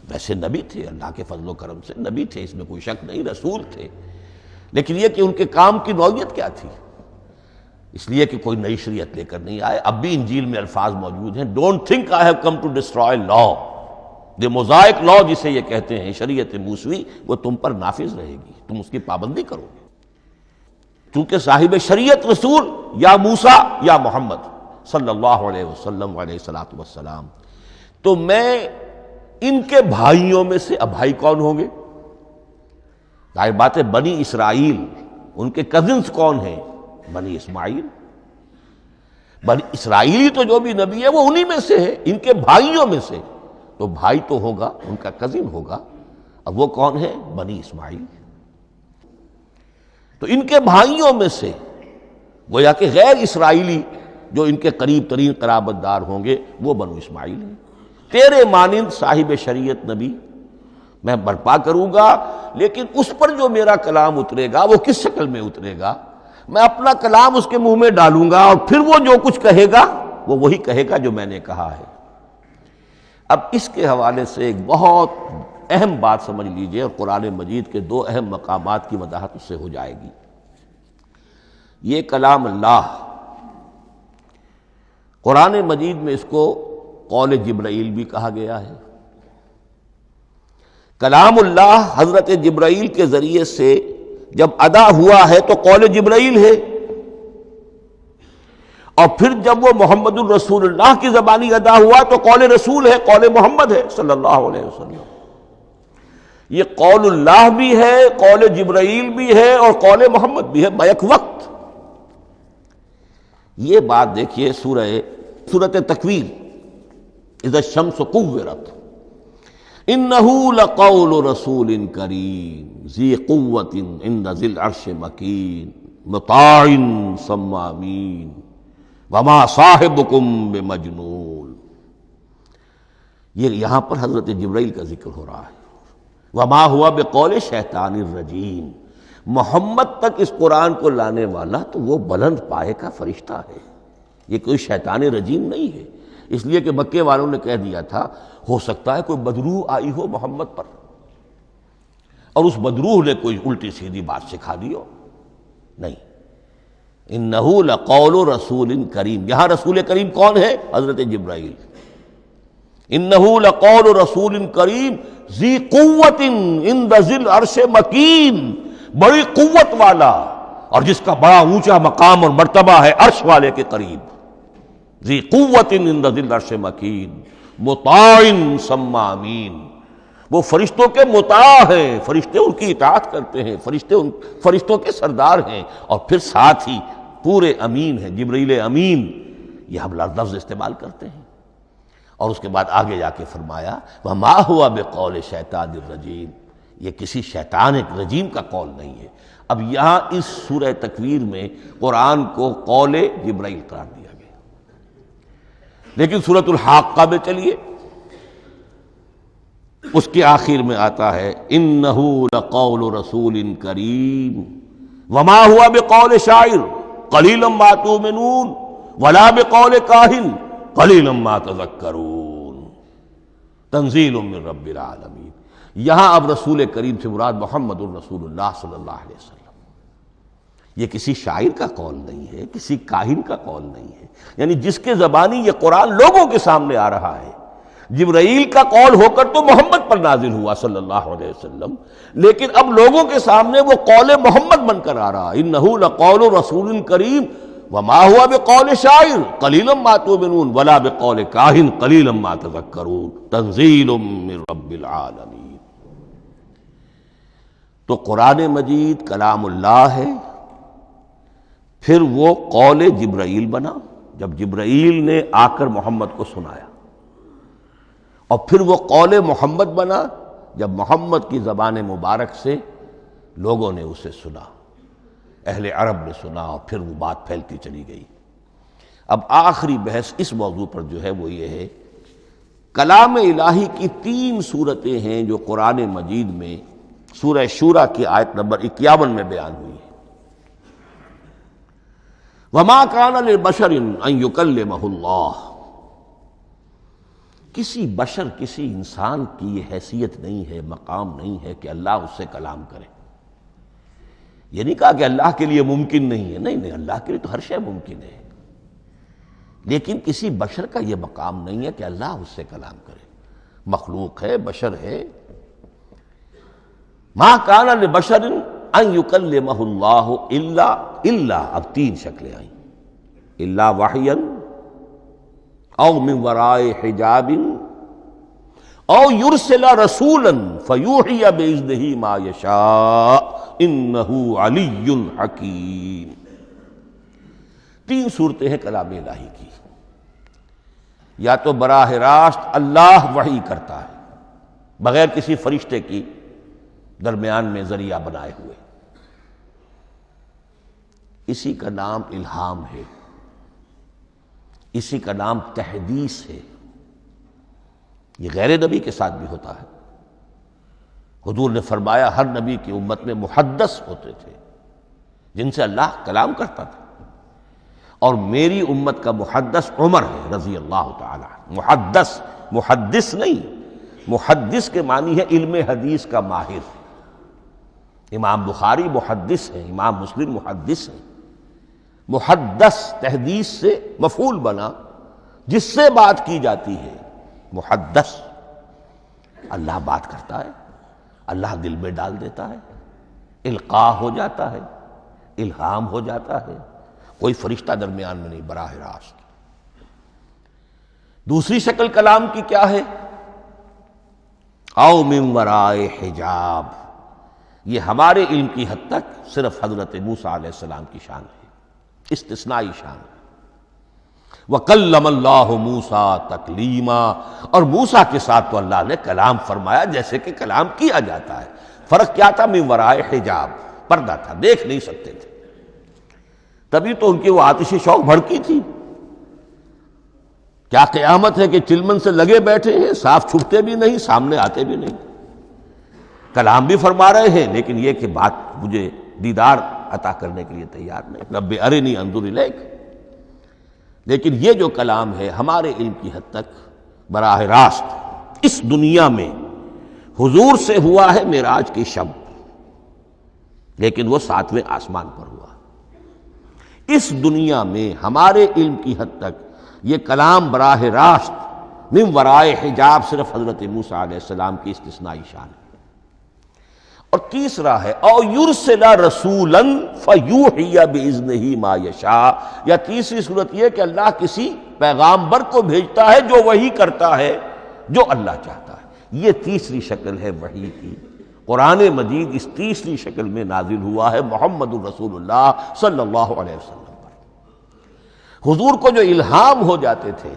ویسے نبی تھے، اللہ کے فضل و کرم سے نبی تھے، اس میں کوئی شک نہیں، رسول تھے، لیکن یہ کہ ان کے کام کی نوعیت کیا تھی، اس لیے کہ کوئی نئی شریعت لے کر نہیں آئے۔ اب بھی انجیل میں الفاظ موجود ہیں، don't think I have come to destroy law, the mosaic law جسے یہ کہتے ہیں، شریعت موسوی، وہ تم پر نافذ رہے گی، تم اس کی پابندی کرو گے، چونکہ صاحب شریعت رسول یا موسیٰ یا محمد صلی اللہ علیہ وسلم علیہ الصلوۃ والسلام۔ تو میں ان کے بھائیوں میں سے، اب بھائی کون ہوں گے؟ ظاہر بات ہے بنی اسرائیل، ان کے کزنز کون ہیں؟ بنی اسماعیل۔ بنی اسرائیلی تو جو بھی نبی ہے وہ انہی میں سے ہے، ان کے بھائیوں میں سے، تو بھائی تو ہوگا، ان کا کزن ہوگا، اب وہ کون ہے؟ بنی اسماعیل۔ تو ان کے بھائیوں میں سے گویا کہ غیر اسرائیلی جو ان کے قریب ترین قرابت دار ہوں گے وہ بنو اسماعیل ہیں۔ تیرے مانند صاحب شریعت نبی میں برپا کروں گا، لیکن اس پر جو میرا کلام اترے گا وہ کس شکل میں اترے گا؟ میں اپنا کلام اس کے منہ میں ڈالوں گا، اور پھر وہ جو کچھ کہے گا وہ وہی کہے گا جو میں نے کہا ہے۔ اب اس کے حوالے سے ایک بہت اہم بات سمجھ لیجئے، اور قرآن مجید کے 2 اہم مقامات کی وضاحت اس سے ہو جائے گی۔ یہ کلام اللہ، قرآن مجید میں اس کو قول جبرائیل بھی کہا گیا ہے۔ کلام اللہ حضرت جبرائیل کے ذریعے سے جب ادا ہوا ہے تو قول جبرائیل ہے، اور پھر جب وہ محمد الرسول اللہ کی زبانی ادا ہوا تو قول رسول ہے، قول محمد ہے صلی اللہ علیہ وسلم۔ یہ قول اللہ بھی ہے، قول جبرائیل بھی ہے، اور قول محمد بھی ہے بیک وقت۔ یہ بات دیکھیے سورۃ تکویر، اذا الشمس کورت، انہ لقول رسول کریم ذی قوت عند ذی العرش مکین مطاع ثم امین وما صاحبکم بمجنون۔ یہ یہاں پر حضرت جبرائیل کا ذکر ہو رہا ہے۔ وما ہوا بقول شیطان الرجیم، محمد تک اس قرآن کو لانے والا تو وہ بلند پائے کا فرشتہ ہے، یہ کوئی شیطان رجیم نہیں ہے، اس لیے کہ مکے والوں نے کہہ دیا تھا ہو سکتا ہے کوئی بدروح آئی ہو محمد پر، اور اس بدروح نے کوئی الٹی سیدھی بات سکھا دی ہو، نہیں۔ انہ لقول رسول کریم، یہاں رسول کریم کون ہے؟ حضرت جبرائیل۔ انہ لقول رسول کریم ذی قوت عند ذی العرش مکین، بڑی قوت والا اور جس کا بڑا اونچا مقام اور مرتبہ ہے عرش والے کے قریب۔ ذی قوت عند ذی العرش مکین مطاع ثم امین، وہ فرشتوں کے مطاع ہیں، فرشتے ان کی اطاعت کرتے ہیں، فرشتوں کے سردار ہیں، اور پھر ساتھ ہی پورے امین ہیں، جبرائیل امین، یہ ہم لفظ استعمال کرتے ہیں۔ اور اس کے بعد آگے جا کے فرمایا وما ہوا بقول شیطان الرجیم، یہ کسی شیطان رجیم کا قول نہیں ہے۔ اب یہاں اس سورہ تکویر میں قرآن کو قول جبرائیل قرار دیا گیا، لیکن سورۃ الحاقہ میں چلیے اس کے آخر میں آتا ہے انہ لقول رسول کریم وما ہوا بقول شاعر قلیلا ما تؤمنون ولا بقول کاہن قلیلا ما تذکرون تنزیل من رب العالمین۔ یہاں اب رسول کریم سے مراد محمد الرسول اللہ صلی اللہ علیہ وسلم۔ یہ کسی شاعر کا قول نہیں ہے، کسی کاہن کا قول نہیں ہے، یعنی جس کے زبانی یہ قرآن لوگوں کے سامنے آ رہا ہے۔ جبرائیل کا قول ہو کر تو محمد پر نازل ہوا صلی اللہ علیہ وسلم، لیکن اب لوگوں کے سامنے وہ قول محمد بن کر آ رہا۔ انہ لقول رسول کریم وما هو بقول شاعر قلیلا ما تؤمنون ولا بقول کاہن قلیلا ما تذکرون تنزیل من رب العالمین۔ تو قرآن مجید کلام اللہ ہے، پھر وہ قول جبرائیل بنا جب جبرائیل نے آ کر محمد کو سنایا، اور پھر وہ قول محمد بنا جب محمد کی زبان مبارک سے لوگوں نے اسے سنا، اہل عرب نے سنا، اور پھر وہ بات پھیلتی چلی گئی۔ اب آخری بحث اس موضوع پر جو ہے وہ یہ ہے، کلام الہی کی 3 صورتیں ہیں جو قرآن مجید میں سورہ شورى کی آیت نمبر 51 میں بیان ہوئی ہے۔ وما كان لبشر ان يكلمه اللہ، کسی بشر، کسی انسان کی یہ حیثیت نہیں ہے، مقام نہیں ہے کہ اللہ اس سے کلام کرے۔ یہ نہیں کہا کہ اللہ کے لیے ممکن نہیں ہے، نہیں، اللہ کے لیے تو ہر شے ممکن ہے، لیکن کسی بشر کا یہ مقام نہیں ہے کہ اللہ اس سے کلام کرے۔ مخلوق ہے، بشر ہے۔ ما کان لبشر ان یکلمہ اللہ الا اب 3 شکلیں آئیں، الا وحیا او من وراء حجاب او یرسل رسولا فیوحی باذنہ ما یشاء انہ علی حکیم۔ 3 صورتیں ہیں کلام الہی کی۔ یا تو براہ راست اللہ وحی کرتا ہے بغیر کسی فرشتے کی درمیان میں ذریعہ بنائے ہوئے، اسی کا نام الہام ہے، اسی کا نام تحدیث ہے۔ یہ غیر نبی کے ساتھ بھی ہوتا ہے۔ حضور نے فرمایا ہر نبی کی امت میں محدث ہوتے تھے جن سے اللہ کلام کرتا تھا، اور میری امت کا محدث عمر ہے رضی اللہ تعالی عنہ۔ محدث، محدث نہیں، محدث کے معنی ہے علم حدیث کا ماہر۔ امام بخاری محدث ہیں، امام مسلم محدث ہیں۔ محدث تحدیث سے مفعول بنا، جس سے بات کی جاتی ہے، محدث۔ اللہ بات کرتا ہے، اللہ دل میں ڈال دیتا ہے، القاء ہو جاتا ہے، الہام ہو جاتا ہے، کوئی فرشتہ درمیان میں نہیں، براہ راست۔ دوسری شکل کلام کی کیا ہے؟ او من وراء حجاب، یہ ہمارے علم کی حد تک صرف حضرت موسیٰ علیہ السلام کی شان ہے، استثنائی شان ہے۔ وَكَلَّمَ اللَّهُ مُوسَىٰ تَكْلِيمًا، اور موسیٰ کے ساتھ تو اللہ نے کلام فرمایا جیسے کہ کلام کیا جاتا ہے۔ فرق کیا تھا؟ من وراء حجاب، پردہ تھا، دیکھ نہیں سکتے تھے، تبھی تو ان کی وہ آتشی شوق بھڑکی تھی۔ کیا قیامت ہے کہ چلمن سے لگے بیٹھے ہیں، صاف چھپتے بھی نہیں، سامنے آتے بھی نہیں، کلام بھی فرما رہے ہیں، لیکن یہ کہ بات مجھے دیدار عطا کرنے کے لیے تیار نہیں، رب ارنی انظر الیک۔ لیکن یہ جو کلام ہے ہمارے علم کی حد تک براہ راست اس دنیا میں حضور سے ہوا ہے معراج کی شب، لیکن وہ 7ویں آسمان پر ہوا۔ اس دنیا میں ہمارے علم کی حد تک یہ کلام براہ راست من ورائے حجاب صرف حضرت موسیٰ علیہ السلام کی استثنائی شان ہے۔ اور تیسرا ہے او یرسل رسولا فیوحی باذنہ ما یشاء، یا تیسری صورت یہ کہ اللہ کسی پیغامبر کو بھیجتا ہے جو وحی کرتا ہے جو اللہ چاہتا ہے۔ یہ تیسری شکل ہے وحی کی۔ قرآن مجید اس تیسری شکل میں نازل ہوا ہے محمد الرسول اللہ صلی اللہ علیہ وسلم پر۔ حضور کو جو الہام ہو جاتے تھے،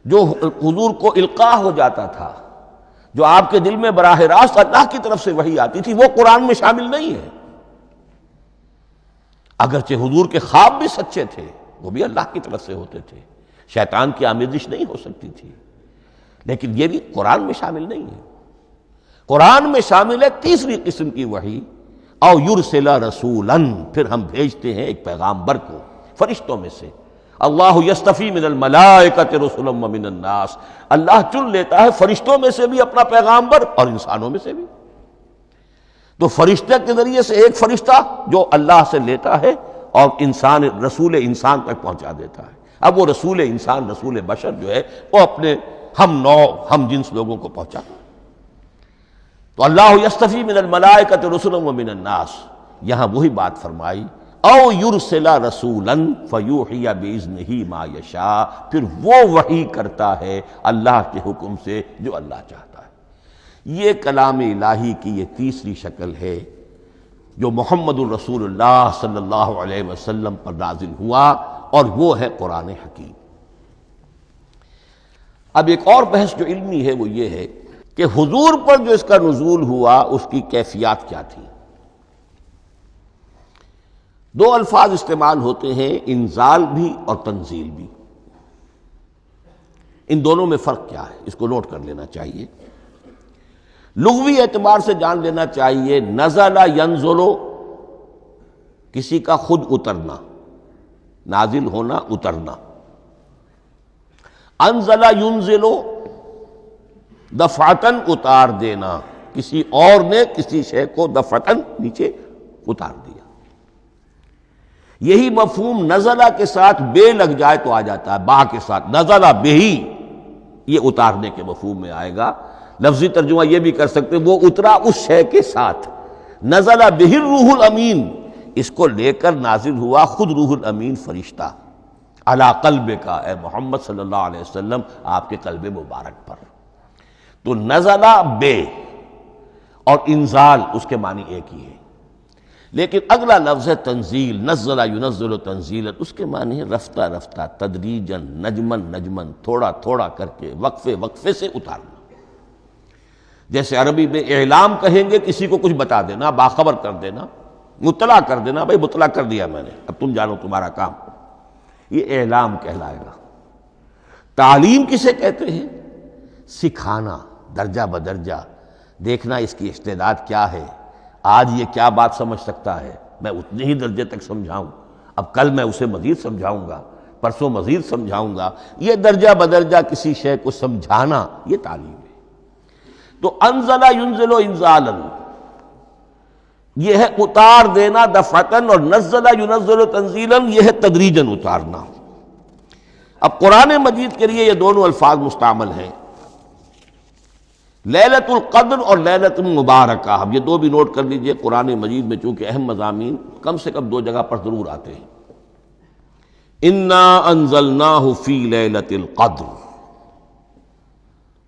جو حضور کو القاء ہو جاتا تھا، جو آپ کے دل میں براہ راست اللہ کی طرف سے وحی آتی تھی، وہ قرآن میں شامل نہیں ہے۔ اگرچہ حضور کے خواب بھی سچے تھے، وہ بھی اللہ کی طرف سے ہوتے تھے، شیطان کی آمیزش نہیں ہو سکتی تھی، لیکن یہ بھی قرآن میں شامل نہیں ہے۔ قرآن میں شامل ہے تیسری قسم کی وحی، او یرسل رسولا، پھر ہم بھیجتے ہیں ایک پیغامبر کو فرشتوں میں سے، اللہ یستفی من الملائکۃ رسلا ومن الناس، اللہ چن لیتا ہے فرشتوں میں سے بھی اپنا پیغامبر اور انسانوں میں سے بھی۔ تو فرشتے کے ذریعے سے ایک فرشتہ جو اللہ سے لیتا ہے اور انسان رسول انسان تک پہنچا دیتا ہے۔ اب وہ رسول انسان، رسول بشر جو ہے وہ اپنے ہم نوع ہم جنس لوگوں کو پہنچاتا ہے۔ تو اللہ یستفی من الملائکۃ رسلا ومن الناس، یہاں وہی بات فرمائی، او یرسل رسولا فیوحی باذنہ ما یشاء، پھر وہ وحی کرتا ہے اللہ کے حکم سے جو اللہ چاہتا ہے۔ یہ کلام الہی کی یہ تیسری شکل ہے جو محمد الرسول اللہ صلی اللہ علیہ وسلم پر نازل ہوا، اور وہ ہے قرآن حکیم۔ اب ایک اور بحث جو علمی ہے وہ یہ ہے کہ حضور پر جو اس کا نزول ہوا اس کی کیفیات کیا تھی۔ دو الفاظ استعمال ہوتے ہیں، انزال بھی اور تنزیل بھی۔ ان دونوں میں فرق کیا ہے اس کو نوٹ کر لینا چاہیے۔ لغوی اعتبار سے جان لینا چاہیے، نزل ینزل کسی کا خود اترنا، نازل ہونا، اترنا۔ انزل ینزل دفعتاً اتار دینا، کسی اور نے کسی شے کو دفعتاً نیچے اتار دیا۔ یہی مفہوم نزلہ کے ساتھ بے لگ جائے تو آ جاتا ہے، با کے ساتھ نزلہ بہی، یہ اتارنے کے مفہوم میں آئے گا۔ لفظی ترجمہ یہ بھی کر سکتے وہ اترا اس شے کے ساتھ۔ نزلہ بہ الروح الامین، اس کو لے کر نازل ہوا خود روح الامین فرشتہ علی قلبک، اے محمد صلی اللہ علیہ وسلم آپ کے قلب مبارک پر۔ تو نزلہ بے اور انزال اس کے معنی ایک ہی ہے، لیکن اگلا لفظ ہے تنزیل، نزل ینزل تنزیلا، اس کے معنی ہے رفتہ رفتہ، تدریجاً، نجمن نجمن، تھوڑا تھوڑا کر کے، وقفے وقفے سے اتارنا۔ جیسے عربی میں اعلام کہیں گے کسی کو کچھ بتا دینا، باخبر کر دینا، مطلع کر دینا، بھائی مطلع کر دیا میں نے، اب تم جانو تمہارا کام، یہ اعلام کہلائے گا۔ تعلیم کسے کہتے ہیں؟ سکھانا، درجہ بدرجہ، دیکھنا اس کی استعداد کیا ہے، آج یہ کیا بات سمجھ سکتا ہے، میں اتنے ہی درجے تک سمجھاؤں، اب کل میں اسے مزید سمجھاؤں گا، پرسوں مزید سمجھاؤں گا۔ یہ درجہ بدرجہ کسی شے کو سمجھانا، یہ تعلیم ہے۔ تو انزل ینزل انزالا، یہ ہے اتار دینا دفعتاً، اور نزل ینزل تنزیلا، یہ ہے تدریجاً اتارنا۔ اب قرآن مجید کے لیے یہ دونوں الفاظ مستعمل ہیں، لیلۃ القدر اور لیلۃ المبارکہ۔ اب یہ دو بھی نوٹ کر لیجئے، قرآن مجید میں چونکہ اہم مضامین کم سے کم دو جگہ پر ضرور آتے ہیں۔ انا انزلناہ فی لیلۃ القدر،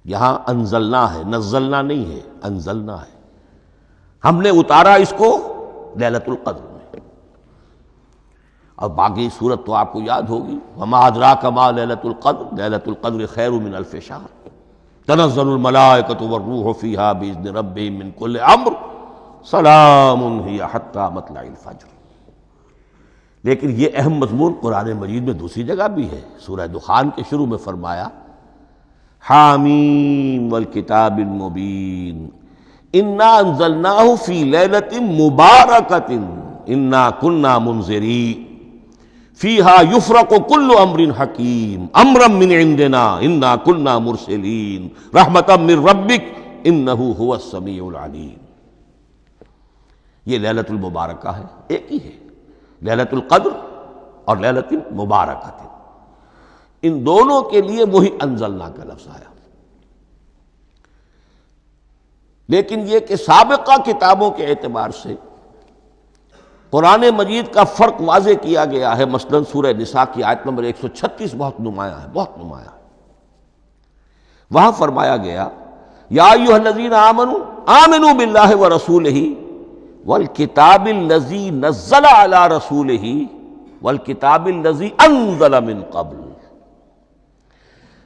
یہاں انزلنا ہے، نزلنا نہیں ہے، انزلنا ہے، ہم نے اتارا اس کو لیلۃ القدر میں۔ اور باقی صورت تو آپ کو یاد ہوگی، وما ادراک ما لیلۃ القدر، لیلۃ القدر خیر من الف شہر، تنزل الملائکۃ والروح فیہا باذن ربہم من کل امر، سلام ہی حتی مطلع الفجر۔ لیکن یہ اہم مضمون قرآن مجید میں دوسری جگہ بھی ہے، سورہ دخان کے شروع میں فرمایا حامیم والکتاب المبین انا انزلناہ فی لیلۃ مبارکۃ انا کنا منذرین فیہا یفرق کل امر حکیم امرا من عندنا انا کنا مرسلین رحمتا من ربک انہ هو السمیع العلیم۔ یہ لیلۃ المبارکہ ہے، ایک ہی ہے، لیلۃ القدر اور لیلۃ المبارکہ، ان دونوں کے لیے وہی انزلنا کا لفظ آیا۔ لیکن یہ کہ سابقہ کتابوں کے اعتبار سے قرآن مجید کا فرق واضح کیا گیا ہے۔ مثلا سورہ نساء کی آیت نمبر 136 بہت نمایاں ہے، بہت نمایاں ہے۔ وہاں فرمایا گیا یا ایھا الذین آمنوا آمنوا باللہ ورسولہ والکتاب الذی نزل علی رسولہ والکتاب الذی انزل من قبل۔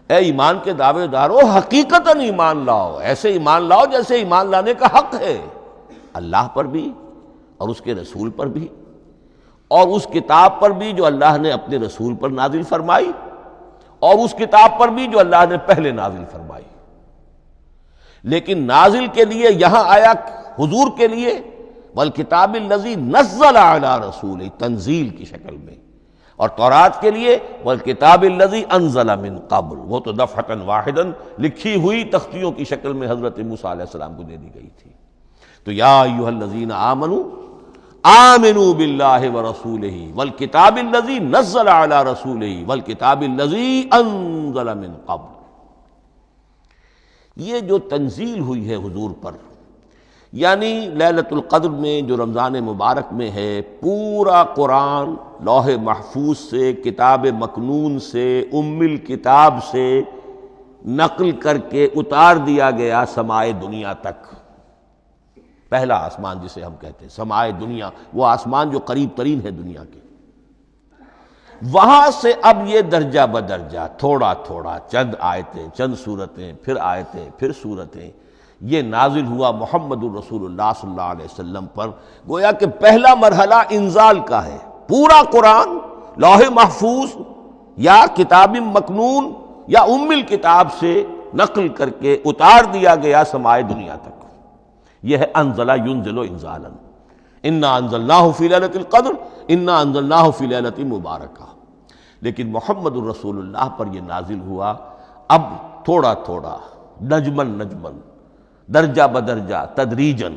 اے ایمان کے دعوے دارو، حقیقتاً ایمان لاؤ، ایسے ایمان لاؤ جیسے ایمان لانے کا حق ہے، اللہ پر بھی اور اس کے رسول پر بھی، اور اس کتاب پر بھی جو اللہ نے اپنے رسول پر نازل فرمائی، اور اس کتاب پر بھی جو اللہ نے پہلے نازل فرمائی۔ لیکن نازل کے لیے یہاں آیا حضور کے لیے والکتاب الذی نزل علی رسولہ، تنزیل کی شکل میں، اور تورات کے لیے والکتاب الذی انزل من قبل، وہ تو دفعۃ واحدا لکھی ہوئی تختیوں کی شکل میں حضرت موسیٰ علیہ السلام کو دے دی گئی تھی۔ تو یا ایھا الذین آمنوا آمنوا باللہ ورسولہ والکتاب الذی نزل علی رسولہ والکتاب الذی انزل من قبل۔ یہ جو تنزیل ہوئی ہے حضور پر، یعنی لیلۃ القدر میں جو رمضان مبارک میں ہے، پورا قرآن لوح محفوظ سے، کتاب مکنون سے، ام الکتاب سے نقل کر کے اتار دیا گیا سمائے دنیا تک۔ پہلا آسمان جسے ہم کہتے ہیں سمائے دنیا، وہ آسمان جو قریب ترین ہے دنیا کے، وہاں سے اب یہ درجہ بدرجہ تھوڑا تھوڑا، چند آیتیں، چند سورتیں، پھر آیتیں، پھر سورتیں، یہ نازل ہوا محمد الرسول اللہ صلی اللہ علیہ وسلم پر۔ گویا کہ پہلا مرحلہ انزال کا ہے، پورا قرآن لوح محفوظ یا کتاب مکنون یا ام الکتاب سے نقل کر کے اتار دیا گیا سمائے دنیا تک۔ یہ ہے انزل ینزل انزالا، انا انزلناہ فی لیلۃ القدر انا انزلناہ فی لیلۃ مبارکہ۔ لیکن محمد الرسول اللہ پر یہ نازل ہوا اب تھوڑا تھوڑا، نجمن نجمن، درجہ بدرجہ، تدریجاً۔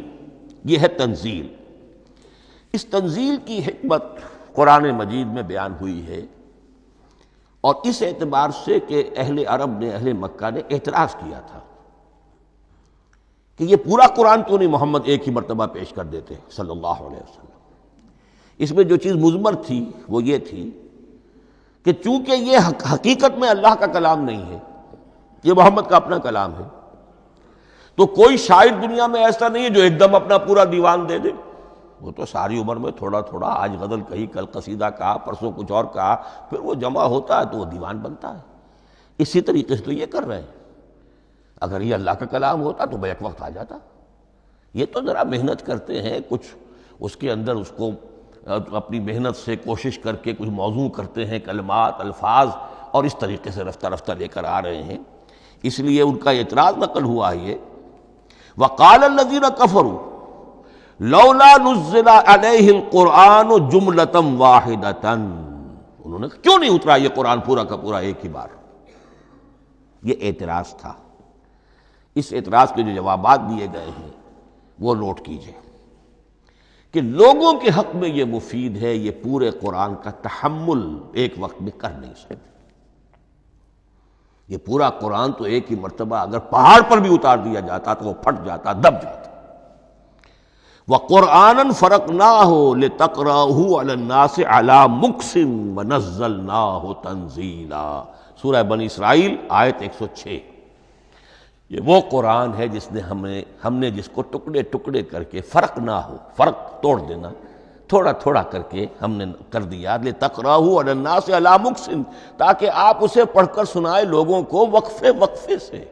یہ ہے تنزیل۔ اس تنزیل کی حکمت قرآن مجید میں بیان ہوئی ہے، اور اس اعتبار سے کہ اہل عرب نے، اہل مکہ نے اعتراض کیا تھا کہ یہ پورا قرآن کیوں نہیں محمد ایک ہی مرتبہ پیش کر دیتے صلی اللہ علیہ وسلم۔ اس میں جو چیز مضمر تھی وہ یہ تھی کہ چونکہ یہ حقیقت میں اللہ کا کلام نہیں ہے، یہ محمد کا اپنا کلام ہے، تو کوئی شاعر دنیا میں ایسا نہیں ہے جو ایک دم اپنا پورا دیوان دے دے۔ وہ تو ساری عمر میں تھوڑا تھوڑا، آج غزل کہی، کل قصیدہ کہا، پرسوں کچھ اور کہا، پھر وہ جمع ہوتا ہے تو وہ دیوان بنتا ہے۔ اسی طریقے سے تو یہ کر رہے ہیں۔ اگر یہ اللہ کا کلام ہوتا تو بیک وقت آ جاتا۔ یہ تو ذرا محنت کرتے ہیں، کچھ اس کے اندر اس کو اپنی محنت سے کوشش کر کے کچھ موضوع کرتے ہیں، کلمات، الفاظ، اور اس طریقے سے رفتہ رفتہ لے کر آ رہے ہیں۔ اس لیے ان کا اعتراض نقل ہوا ہے۔ وقال الذین کفروا لولا نزل علیہ القرآن جملۃ واحدۃ، انہوں نے کیوں نہیں اترا یہ قرآن پورا کا پورا ایک ہی بار؟ یہ اعتراض تھا۔ اس اعتراض کے جو جوابات دیے گئے ہیں وہ نوٹ کیجئے کہ لوگوں کے حق میں یہ مفید ہے، یہ پورے قرآن کا تحمل ایک وقت میں کر نہیں سکتے۔ یہ پورا قرآن تو ایک ہی مرتبہ اگر پہاڑ پر بھی اتار دیا جاتا تو وہ پھٹ جاتا، دب جاتا۔ وَقُرْآنًا فَرَقْنَاهُ لِتَقْرَأَهُ عَلَى النَّاسِ عَلَى مُكْثٍ وَنَزَّلْنَاهُ تَنزِيلًا، سورہ بنی اسرائیل آیت 106۔ یہ وہ قرآن ہے جس نے ہم نے جس کو ٹکڑے ٹکڑے کر کے، فرق نہ ہو، فرق توڑ دینا، تھوڑا تھوڑا کر کے ہم نے کر دیا، لِتَقْرَأَهُ عَلَى النَّاسِ عَلَى مُكْثٍ، تاکہ آپ اسے پڑھ کر سنائے لوگوں کو وقفے وقفے سے،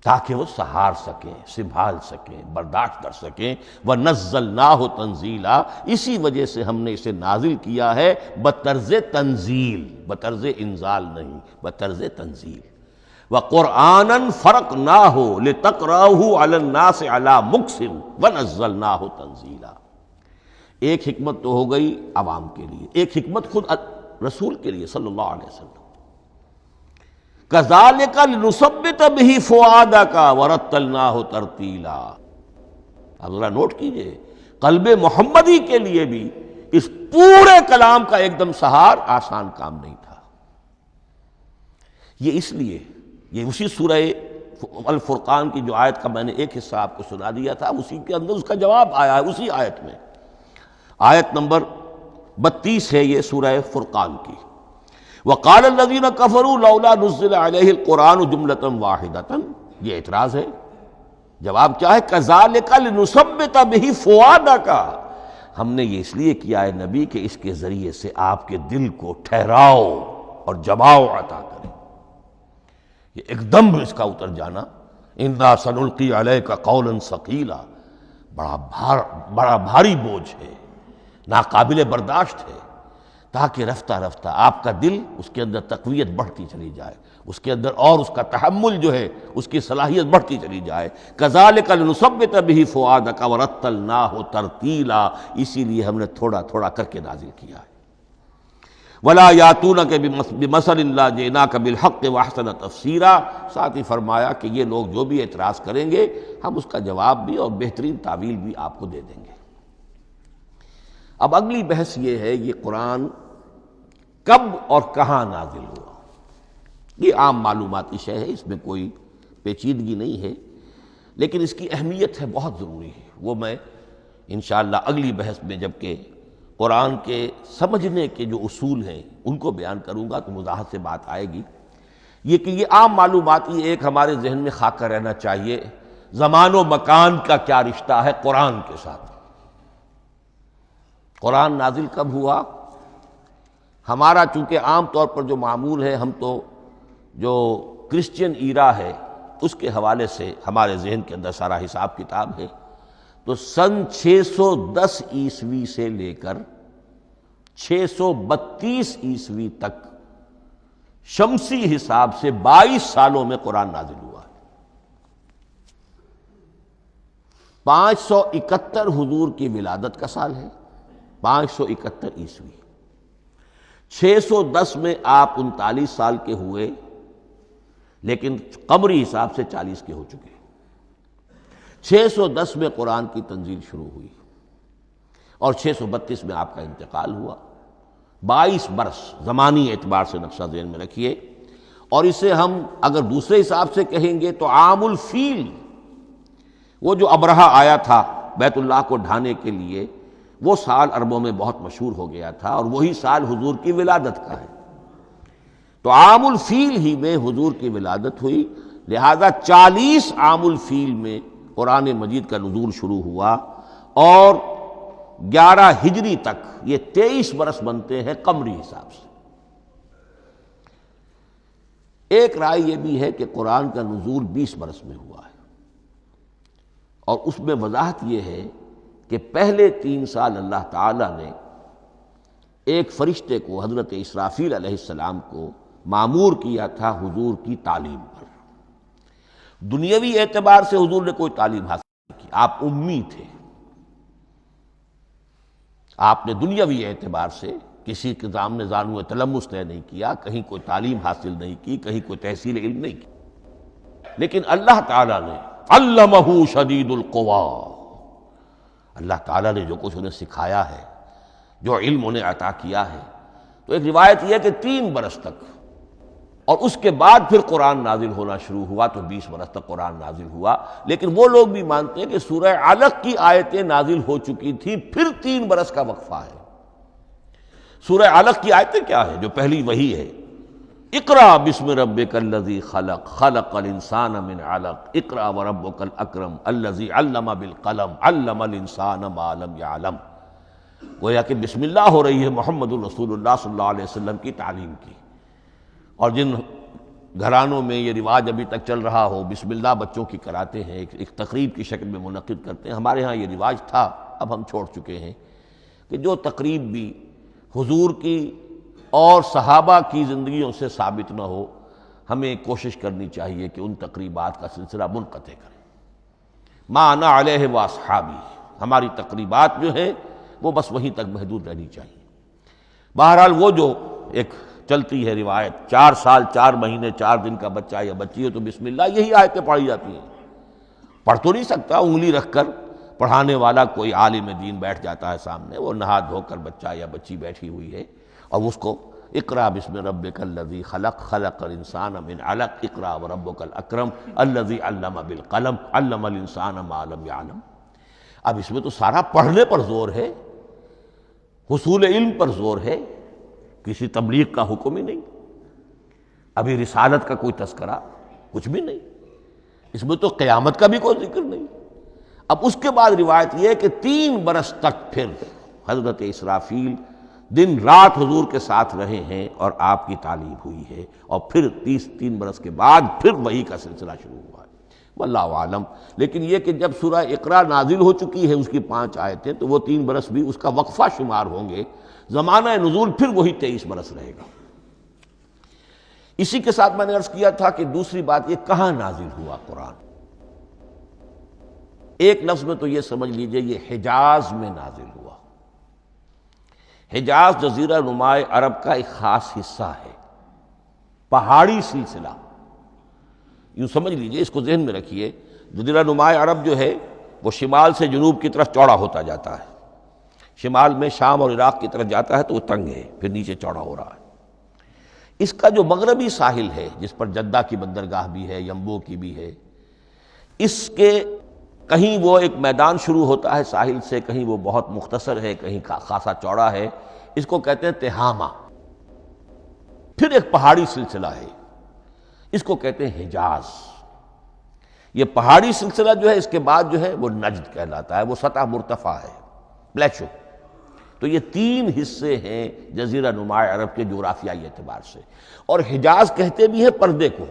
تاکہ وہ سہار سکیں، سنبھال سکیں، برداشت کر سکیں۔ وَنَزَّلْنَاهُ تَنزِيلًا، اسی وجہ سے ہم نے اسے نازل کیا ہے بطرز تنزیل، بطرز انزال نہیں، بطرز تنزیل۔ وَقُرْآنًا فَرَقْنَاهُ لِتَقْرَأَهُ عَلَى النَّاسِ عَلَى مُكْثٍ وَنَزَّلْنَاهُ تَنزِيلًا۔ ایک حکمت تو ہو گئی عوام کے لیے، ایک حکمت خود رسول کے لیے صلی اللہ علیہ وسلم۔ كَذَلِكَ لِنُثَبِّتَ بِهِ فُؤَادَكَ وَرَتَّلْنَاهُ تَرْتِيلًا۔ اب ذرا نوٹ کیجئے، قلب محمدی کے لیے بھی اس پورے کلام کا ایک دم سہار آسان کام نہیں تھا۔ یہ اس لیے، یہ اسی سورہ الفرقان کی جو آیت کا میں نے ایک حصہ آپ کو سنا دیا تھا، اسی کے اندر اس کا جواب آیا ہے، اسی آیت میں، آیت نمبر 32 ہے یہ سورہ فرقان کی۔ وقال الذین کفروا لولا نزل علیہ القرآن جملۃ واحدۃ، یہ اعتراض ہے۔ جواب کیا ہے؟ کذالک لنثبت بہ فؤادک، ہم نے یہ اس لیے کیا ہے نبی کہ اس کے ذریعے سے آپ کے دل کو ٹھہراؤ اور جماؤ عطا کرے، یہ ایک دم اس کا اتر جانا۔ انا سنلقی علیک قولا ثقیلا، بڑا بھاری بوجھ ہے، ناقابل برداشت ہے، تاکہ رفتہ رفتہ آپ کا دل، اس کے اندر تقویت بڑھتی چلی جائے، اس کے اندر اور اس کا تحمل جو ہے، اس کی صلاحیت بڑھتی چلی جائے۔ کذالک لنثبت بہ فؤادک ورتلناہ ترتیلا، اسی لیے ہم نے تھوڑا تھوڑا کر کے نازل کیا ہے۔ ولا یاتونک بمثل الا جئناک بالحق واحسن تفسیرا، ساتھ ہی فرمایا کہ یہ لوگ جو بھی اعتراض کریں گے ہم اس کا جواب بھی اور بہترین تعویل بھی آپ کو دے دیں گے۔ اب اگلی بحث یہ ہے، یہ قرآن کب اور کہاں نازل ہوا؟ یہ عام معلوماتی شے ہے، اس میں کوئی پیچیدگی نہیں ہے، لیکن اس کی اہمیت ہے، بہت ضروری ہے۔ وہ میں انشاءاللہ اگلی بحث میں جب کہ قرآن کے سمجھنے کے جو اصول ہیں ان کو بیان کروں گا تو وضاحت سے بات آئے گی۔ یہ کہ یہ عام معلوماتی ایک ہمارے ذہن میں خاکہ رہنا چاہیے، زمان و مکان کا کیا رشتہ ہے قرآن کے ساتھ۔ قرآن نازل کب ہوا؟ ہمارا چونکہ عام طور پر جو معمول ہے، ہم تو جو کرسچین ایرا ہے اس کے حوالے سے ہمارے ذہن کے اندر سارا حساب کتاب ہے، تو سن 610 عیسوی سے لے کر 632 عیسوی تک شمسی حساب سے 22 سالوں میں قرآن نازل ہوا ہے۔ 571 حضور کی ولادت کا سال ہے، 571 عیسوی۔ 610 میں آپ 39 سال کے ہوئے، لیکن قمری حساب سے 40 کے ہو چکے۔ 610 میں قرآن کی تنزیل شروع ہوئی اور 632 میں آپ کا انتقال ہوا۔ 22 برس زمانی اعتبار سے نقشہ ذہن میں رکھیے، اور اسے ہم اگر دوسرے حساب سے کہیں گے تو عام الفیل، وہ جو ابرہہ آیا تھا بیت اللہ کو ڈھانے کے لیے، وہ سال عربوں میں بہت مشہور ہو گیا تھا، اور وہی سال حضور کی ولادت کا ہے، تو عام الفیل ہی میں حضور کی ولادت ہوئی، لہذا 40 عام الفیل میں قرآن مجید کا نزول شروع ہوا، اور 11 ہجری تک یہ 23 برس بنتے ہیں قمری حساب سے۔ ایک رائے یہ بھی ہے کہ قرآن کا نزول 20 برس میں ہوا ہے، اور اس میں وضاحت یہ ہے کہ پہلے 3 سال اللہ تعالی نے ایک فرشتے کو، حضرت اسرافیل علیہ السلام کو مامور کیا تھا حضور کی تعلیم پر۔ دنیاوی اعتبار سے حضور نے کوئی تعلیم حاصل نہیں کی، آپ امی تھے، آپ نے دنیاوی اعتبار سے کسی کے سامنے زانو تلمس طے نہیں کیا، کہیں کوئی تعلیم حاصل نہیں کی، کہیں کوئی تحصیل علم نہیں کی، لیکن اللہ تعالیٰ نے علمہ شدید القوا، اللہ تعالیٰ نے جو کچھ انہیں سکھایا ہے، جو علم انہیں عطا کیا ہے، تو ایک روایت یہ ہے کہ 3 برس تک، اور اس کے بعد پھر قرآن نازل ہونا شروع ہوا، تو 20 برس تک قرآن نازل ہوا۔ لیکن وہ لوگ بھی مانتے ہیں کہ سورہ علق کی آیتیں نازل ہو چکی تھی، پھر 3 برس کا وقفہ ہے۔ سورہ علق کی آیتیں کیا ہے؟ جو پہلی وحی ہے، اقرأ بسم ربک الذی خلق، خلق الانسان من علق، اقرأ وربک الاکرم الذی علم بالقلم، علم الانسان ما لم یعلم۔ گویا کہ بسم اللہ ہو رہی ہے محمد الرسول اللہ صلی اللہ علیہ وسلم کی تعلیم کی، اور جن گھرانوں میں یہ رواج ابھی تک چل رہا ہو، بسم اللہ بچوں کی کراتے ہیں، ایک تقریب کی شکل میں منعقد کرتے ہیں، ہمارے ہاں یہ رواج تھا، اب ہم چھوڑ چکے ہیں، کہ جو تقریب بھی حضور کی اور صحابہ کی زندگیوں سے ثابت نہ ہو، ہمیں کوشش کرنی چاہیے کہ ان تقریبات کا سلسلہ منقطع کریں۔ ما انا علیہ واصحابی، ہماری تقریبات جو ہیں وہ بس وہیں تک محدود رہنی چاہیے۔ بہرحال وہ جو ایک چلتی ہے روایت، 4 سال 4 مہینے 4 دن کا بچہ یا بچی ہو تو بسم اللہ یہی آیتیں پڑھی جاتی ہیں، پڑھ تو نہیں سکتا، انگلی رکھ کر پڑھانے والا کوئی عالم دین بیٹھ جاتا ہے سامنے، وہ نہا دھو کر بچہ یا بچی بیٹھی ہوئی ہے، اور اس کو اقرأ بسم ربک الذی خلق، خلق الانسان من علق، اقرأ وربک الاکرم الذی علم بالقلم، علم الانسان ما لم یعلم۔ اب اس میں تو سارا پڑھنے پر زور ہے، حصول علم پر زور ہے، کسی تبلیغ کا حکم ہی نہیں، ابھی رسالت کا کوئی تذکرہ کچھ بھی نہیں، اس میں تو قیامت کا بھی کوئی ذکر نہیں۔ اب اس کے بعد روایت یہ ہے کہ 3 برس تک پھر حضرت اسرافیل دن رات حضور کے ساتھ رہے ہیں اور آپ کی تعلیم ہوئی ہے، اور پھر 3 برس کے بعد پھر وحی کا سلسلہ شروع ہوا ہے، واللہ عالم۔ لیکن یہ کہ جب سورہ اقرا نازل ہو چکی ہے، اس کی 5 آیتیں، تو وہ 3 برس بھی اس کا وقفہ شمار ہوں گے، زمانہ نزول پھر وہی 23 برس رہے گا۔ اسی کے ساتھ میں نے عرض کیا تھا کہ دوسری بات یہ کہاں نازل ہوا قرآن۔ ایک لفظ میں تو یہ سمجھ لیجئے یہ حجاز میں نازل ہوا۔ حجاز جزیرہ نما عرب کا ایک خاص حصہ ہے، پہاڑی سلسلہ، یوں سمجھ لیجئے، اس کو ذہن میں رکھیے۔ جزیرہ نما عرب جو ہے وہ شمال سے جنوب کی طرف چوڑا ہوتا جاتا ہے، شمال میں شام اور عراق کی طرف جاتا ہے تو وہ تنگ ہے، پھر نیچے چوڑا ہو رہا ہے۔ اس کا جو مغربی ساحل ہے جس پر جدہ کی بندرگاہ بھی ہے، ینبو کی بھی ہے، اس کے کہیں وہ ایک میدان شروع ہوتا ہے ساحل سے، کہیں وہ بہت مختصر ہے، کہیں خاصا چوڑا ہے، اس کو کہتے ہیں تہامہ۔ پھر ایک پہاڑی سلسلہ ہے، اس کو کہتے ہیں حجاز۔ یہ پہاڑی سلسلہ جو ہے اس کے بعد جو ہے وہ نجد کہلاتا ہے، وہ سطح مرتفع ہے، پلیشو۔ تو یہ تین حصے ہیں جزیرہ نما عرب کے جغرافیائی اعتبار سے، اور حجاز کہتے بھی ہیں پردے کو،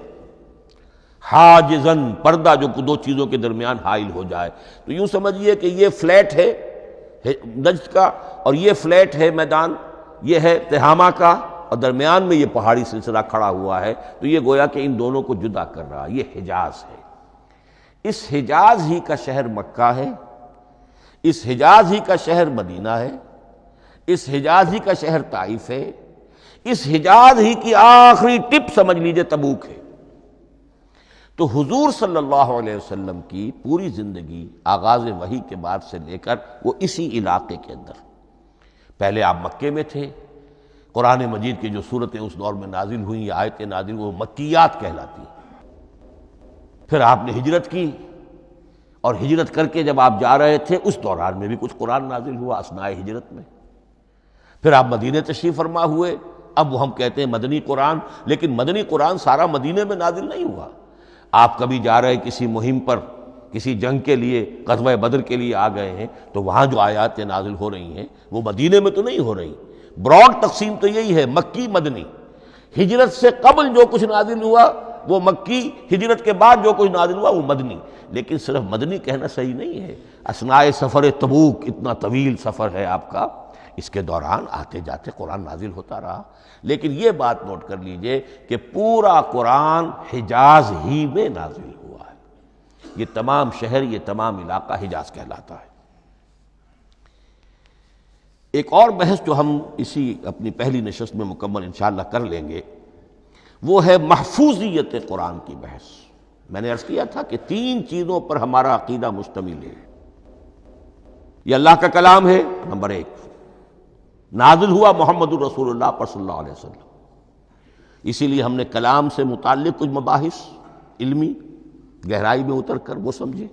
حاجزن، پردہ جو دو چیزوں کے درمیان حائل ہو جائے۔ تو یوں سمجھیے کہ یہ فلیٹ ہے نجد کا، اور یہ فلیٹ ہے میدان، یہ ہے تہامہ کا، اور درمیان میں یہ پہاڑی سلسلہ کھڑا ہوا ہے، تو یہ گویا کہ ان دونوں کو جدا کر رہا، یہ حجاز ہے۔ اس حجاز ہی کا شہر مکہ ہے، اس حجاز ہی کا شہر مدینہ ہے، اس حجاز ہی کا شہر طائف ہے، اس حجاز ہی کی آخری ٹپ سمجھ لیجئے تبوک ہے۔ تو حضور صلی اللہ علیہ وسلم کی پوری زندگی آغاز وحی کے بعد سے لے کر وہ اسی علاقے کے اندر، پہلے آپ مکے میں تھے، قرآن مجید کی جو صورتیں اس دور میں نازل ہوئیں یا آیتیں نازل وہ مکیات کہلاتی ہیں۔ پھر آپ نے ہجرت کی، اور ہجرت کر کے جب آپ جا رہے تھے اس دوران میں بھی کچھ قرآن نازل ہوا اثناء ہجرت میں۔ پھر آپ مدینہ تشریف فرما ہوئے، اب وہ ہم کہتے ہیں مدنی قرآن، لیکن مدنی قرآن سارا مدینے میں نازل نہیں ہوا۔ آپ کبھی جا رہے کسی مہم پر، کسی جنگ کے لیے، غزوہ بدر کے لیے آ گئے ہیں، تو وہاں جو آیات نازل ہو رہی ہیں وہ مدینے میں تو نہیں ہو رہی۔ براڈ تقسیم تو یہی ہے، مکی مدنی۔ ہجرت سے قبل جو کچھ نازل ہوا وہ مکی، ہجرت کے بعد جو کچھ نازل ہوا وہ مدنی۔ لیکن صرف مدنی کہنا صحیح نہیں ہے۔ اثناء سفر تبوک، اتنا طویل سفر ہے آپ کا، اس کے دوران آتے جاتے قرآن نازل ہوتا رہا۔ لیکن یہ بات نوٹ کر لیجئے کہ پورا قرآن حجاز ہی میں نازل ہوا ہے۔ یہ تمام شہر، یہ تمام علاقہ حجاز کہلاتا ہے۔ ایک اور بحث جو ہم اسی اپنی پہلی نشست میں مکمل انشاءاللہ کر لیں گے، وہ ہے محفوظیت قرآن کی بحث۔ میں نے عرض کیا تھا کہ تین چیزوں پر ہمارا عقیدہ مشتمل ہے۔ یہ اللہ کا کلام ہے، نمبر ایک، نازل ہوا محمد الرسول اللہ پر صلی اللہ علیہ وسلم، اسی لیے ہم نے کلام سے متعلق کچھ مباحث علمی گہرائی میں اتر کر وہ سمجھے،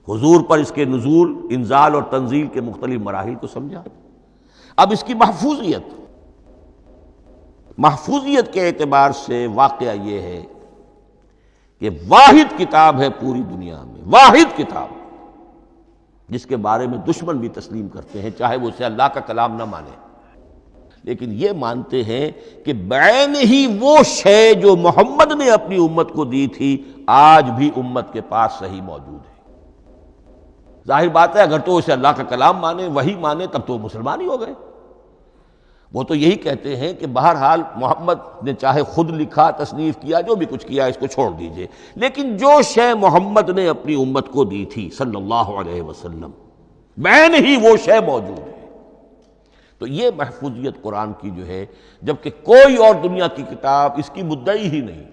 حضور پر اس کے نزول، انزال اور تنزیل کے مختلف مراحل کو سمجھا۔ اب اس کی محفوظیت کے اعتبار سے واقعہ یہ ہے کہ واحد کتاب ہے پوری دنیا میں، واحد کتاب جس کے بارے میں دشمن بھی تسلیم کرتے ہیں، چاہے وہ اسے اللہ کا کلام نہ مانے، لیکن یہ مانتے ہیں کہ بعین ہی وہ شے جو محمد نے اپنی امت کو دی تھی آج بھی امت کے پاس صحیح موجود ہے۔ ظاہر بات ہے اگر تو اسے اللہ کا کلام مانے، وہی مانے، تب تو مسلمان ہی ہو گئے۔ وہ تو یہی کہتے ہیں کہ بہرحال محمد نے چاہے خود لکھا، تصنیف کیا، جو بھی کچھ کیا اس کو چھوڑ دیجئے، لیکن جو شے محمد نے اپنی امت کو دی تھی صلی اللہ علیہ وسلم، بعین ہی وہ شے موجود ہے۔ تو یہ محفوظیت قرآن کی جو ہے، جبکہ کوئی اور دنیا کی کتاب اس کی مدعی ہی نہیں۔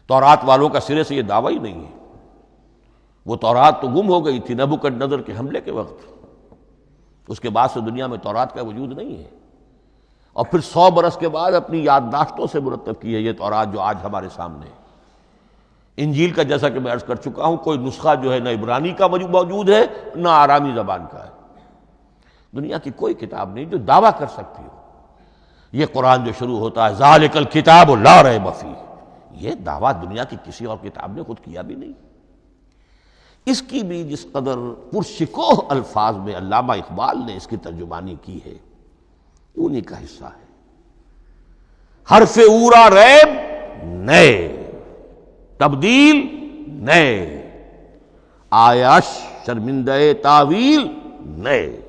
تورات والوں کا سرے سے یہ دعویٰ ہی نہیں ہے۔ وہ تورات تو گم ہو گئی تھی نبوکدنضر کے حملے کے وقت، اس کے بعد سے دنیا میں تورات کا وجود نہیں ہے، اور پھر 100 برس کے بعد اپنی یادداشتوں سے مرتب کی ہے یہ تورات جو آج ہمارے سامنے ہے۔ انجیل کا جیسا کہ میں عرض کر چکا ہوں، کوئی نسخہ جو ہے نہ عبرانی کا موجود ہے نہ آرامی زبان کا ہے۔ دنیا کی کوئی کتاب نہیں جو دعویٰ کر سکتی ہو۔ یہ قرآن جو شروع ہوتا ہے ذالک الکتاب لا ریب فیہ، یہ دعویٰ دنیا کی کسی اور کتاب نے خود کیا بھی نہیں۔ اس کی بھی جس قدر پرشکوہ الفاظ میں علامہ اقبال نے اس کی ترجمانی کی ہے، انہی کا حصہ ہے۔ حرف اورا ریب نئے، تبدیل نئے، آیاش شرمندہ تعویل نئے۔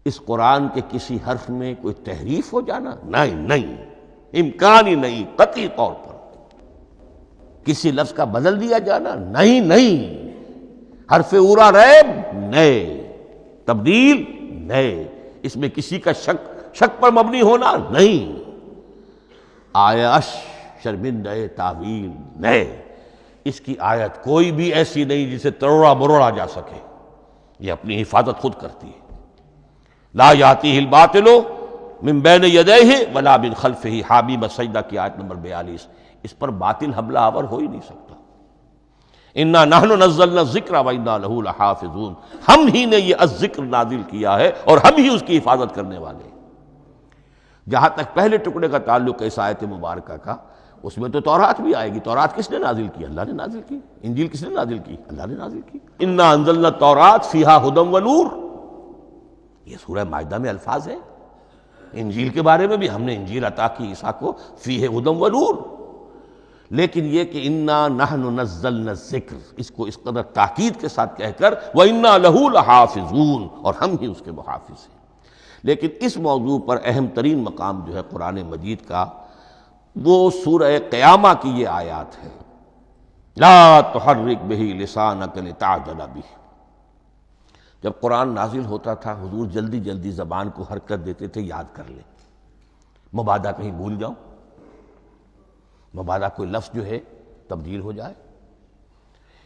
اس قرآن کے کسی حرف میں کوئی تحریف ہو جانا نہیں، امکان ہی نہیں، قطعی طور پر۔ کسی لفظ کا بدل دیا جانا نہیں، حرف اورا ریب نئے، تبدیل نئے۔ اس میں کسی کا شک پر مبنی ہونا نہیں، آیش شرمندہ تعویل نئے، اس کی آیت کوئی بھی ایسی نہیں جسے تروڑا مروڑا جا سکے، یہ اپنی حفاظت خود کرتی ہے۔ لا یاتیہ الباطل من بین یدیہ ولا من خلفہ، حامیم السجدہ کی آیت نمبر 42، اس پر باطل حملہ آور ہو ہی نہیں سکتا۔ انا نحن نزلنا الذکر وانا لہ لحافظون، ہم ہی نے یہ الذکر نازل کیا ہے اور ہم ہی اس کی حفاظت کرنے والے ہیں۔ جہاں تک پہلے ٹکڑے کا تعلق ہے اس آیت مبارکہ کا، اس میں تو تورات بھی آئے گی۔ تورات کس نے نازل کی؟ اللہ نے نازل کی۔ انجیل کس نے نازل کی؟ اللہ نے نازل کی۔ انا انزلنا التوراۃ فیہا ھدی ونور، یہ سورہ مائدہ میں الفاظ ہے۔ انجیل کے بارے میں بھی ہم نے انجیل عطا کی عیسیٰ کو، فیہ ھدی ونور، لیکن یہ کہ انا نحن نزلنا الذکر، اس کو اس قدر تاکید کے ساتھ کہہ کر وَإِنَّا لَهُ لَحَافِظُونَ، اور ہم ہی اس کے محافظ ہیں۔ لیکن اس موضوع پر اہم ترین مقام جو ہے قرآن مجید کا، وہ سورہ قیامہ کی یہ آیات ہے، لا تحرک بہ لسانک لتعجل بہ۔ جب قرآن نازل ہوتا تھا حضور جلدی جلدی زبان کو حرکت دیتے تھے، یاد کر لیں، مبادا کہیں بھول جاؤ، مبادا کوئی لفظ جو ہے تبدیل ہو جائے۔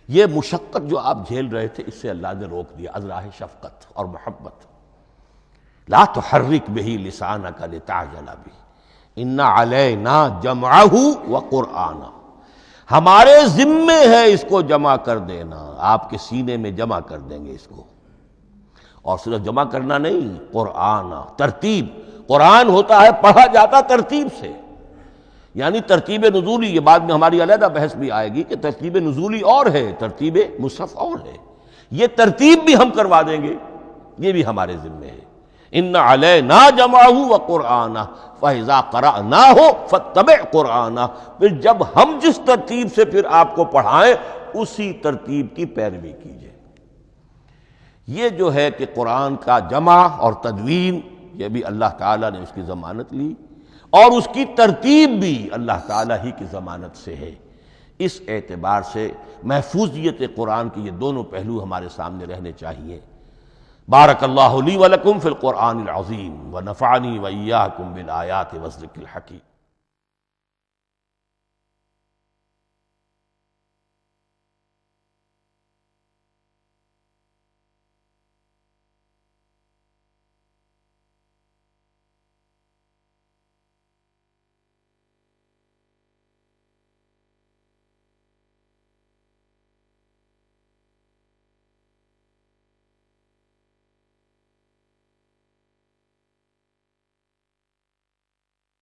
یہ مشقت جو آپ جھیل رہے تھے، اس سے اللہ نے روک دیا از راہ شفقت اور محبت۔ لا تحرک بہ لسانک لتعجل بہ ان علینا جمعہ وقرآنہ، ہمارے ذمے ہے اس کو جمع کر دینا، آپ کے سینے میں جمع کر دیں گے اس کو۔ اور صرف جمع کرنا نہیں، قرآن، ترتیب۔ قرآن ہوتا ہے پڑھا جاتا ترتیب سے، یعنی ترتیب نزولی، یہ بعد میں ہماری علیحدہ بحث بھی آئے گی کہ ترتیب نزولی اور ہے، ترتیب مصحف اور ہے، یہ ترتیب بھی ہم کروا دیں گے، یہ بھی ہمارے ذمے ہے۔ ان علینا جمعہ وقرآنہ فاذا قرأناہ فاتبع قرآنہ، پھر جب ہم جس ترتیب سے پھر آپ کو پڑھائیں اسی ترتیب کی پیروی کیجیے۔ یہ جو ہے کہ قرآن کا جمع اور تدوین، یہ بھی اللہ تعالیٰ نے اس کی ضمانت لی، اور اس کی ترتیب بھی اللہ تعالیٰ ہی کی ضمانت سے ہے۔ اس اعتبار سے محفوظیت قرآن کے یہ دونوں پہلو ہمارے سامنے رہنے چاہیے۔ بارک اللہ لی ولکم فی القرآن العظیم ونفعنی وإیاکم بالآیات والذکر الحکیم۔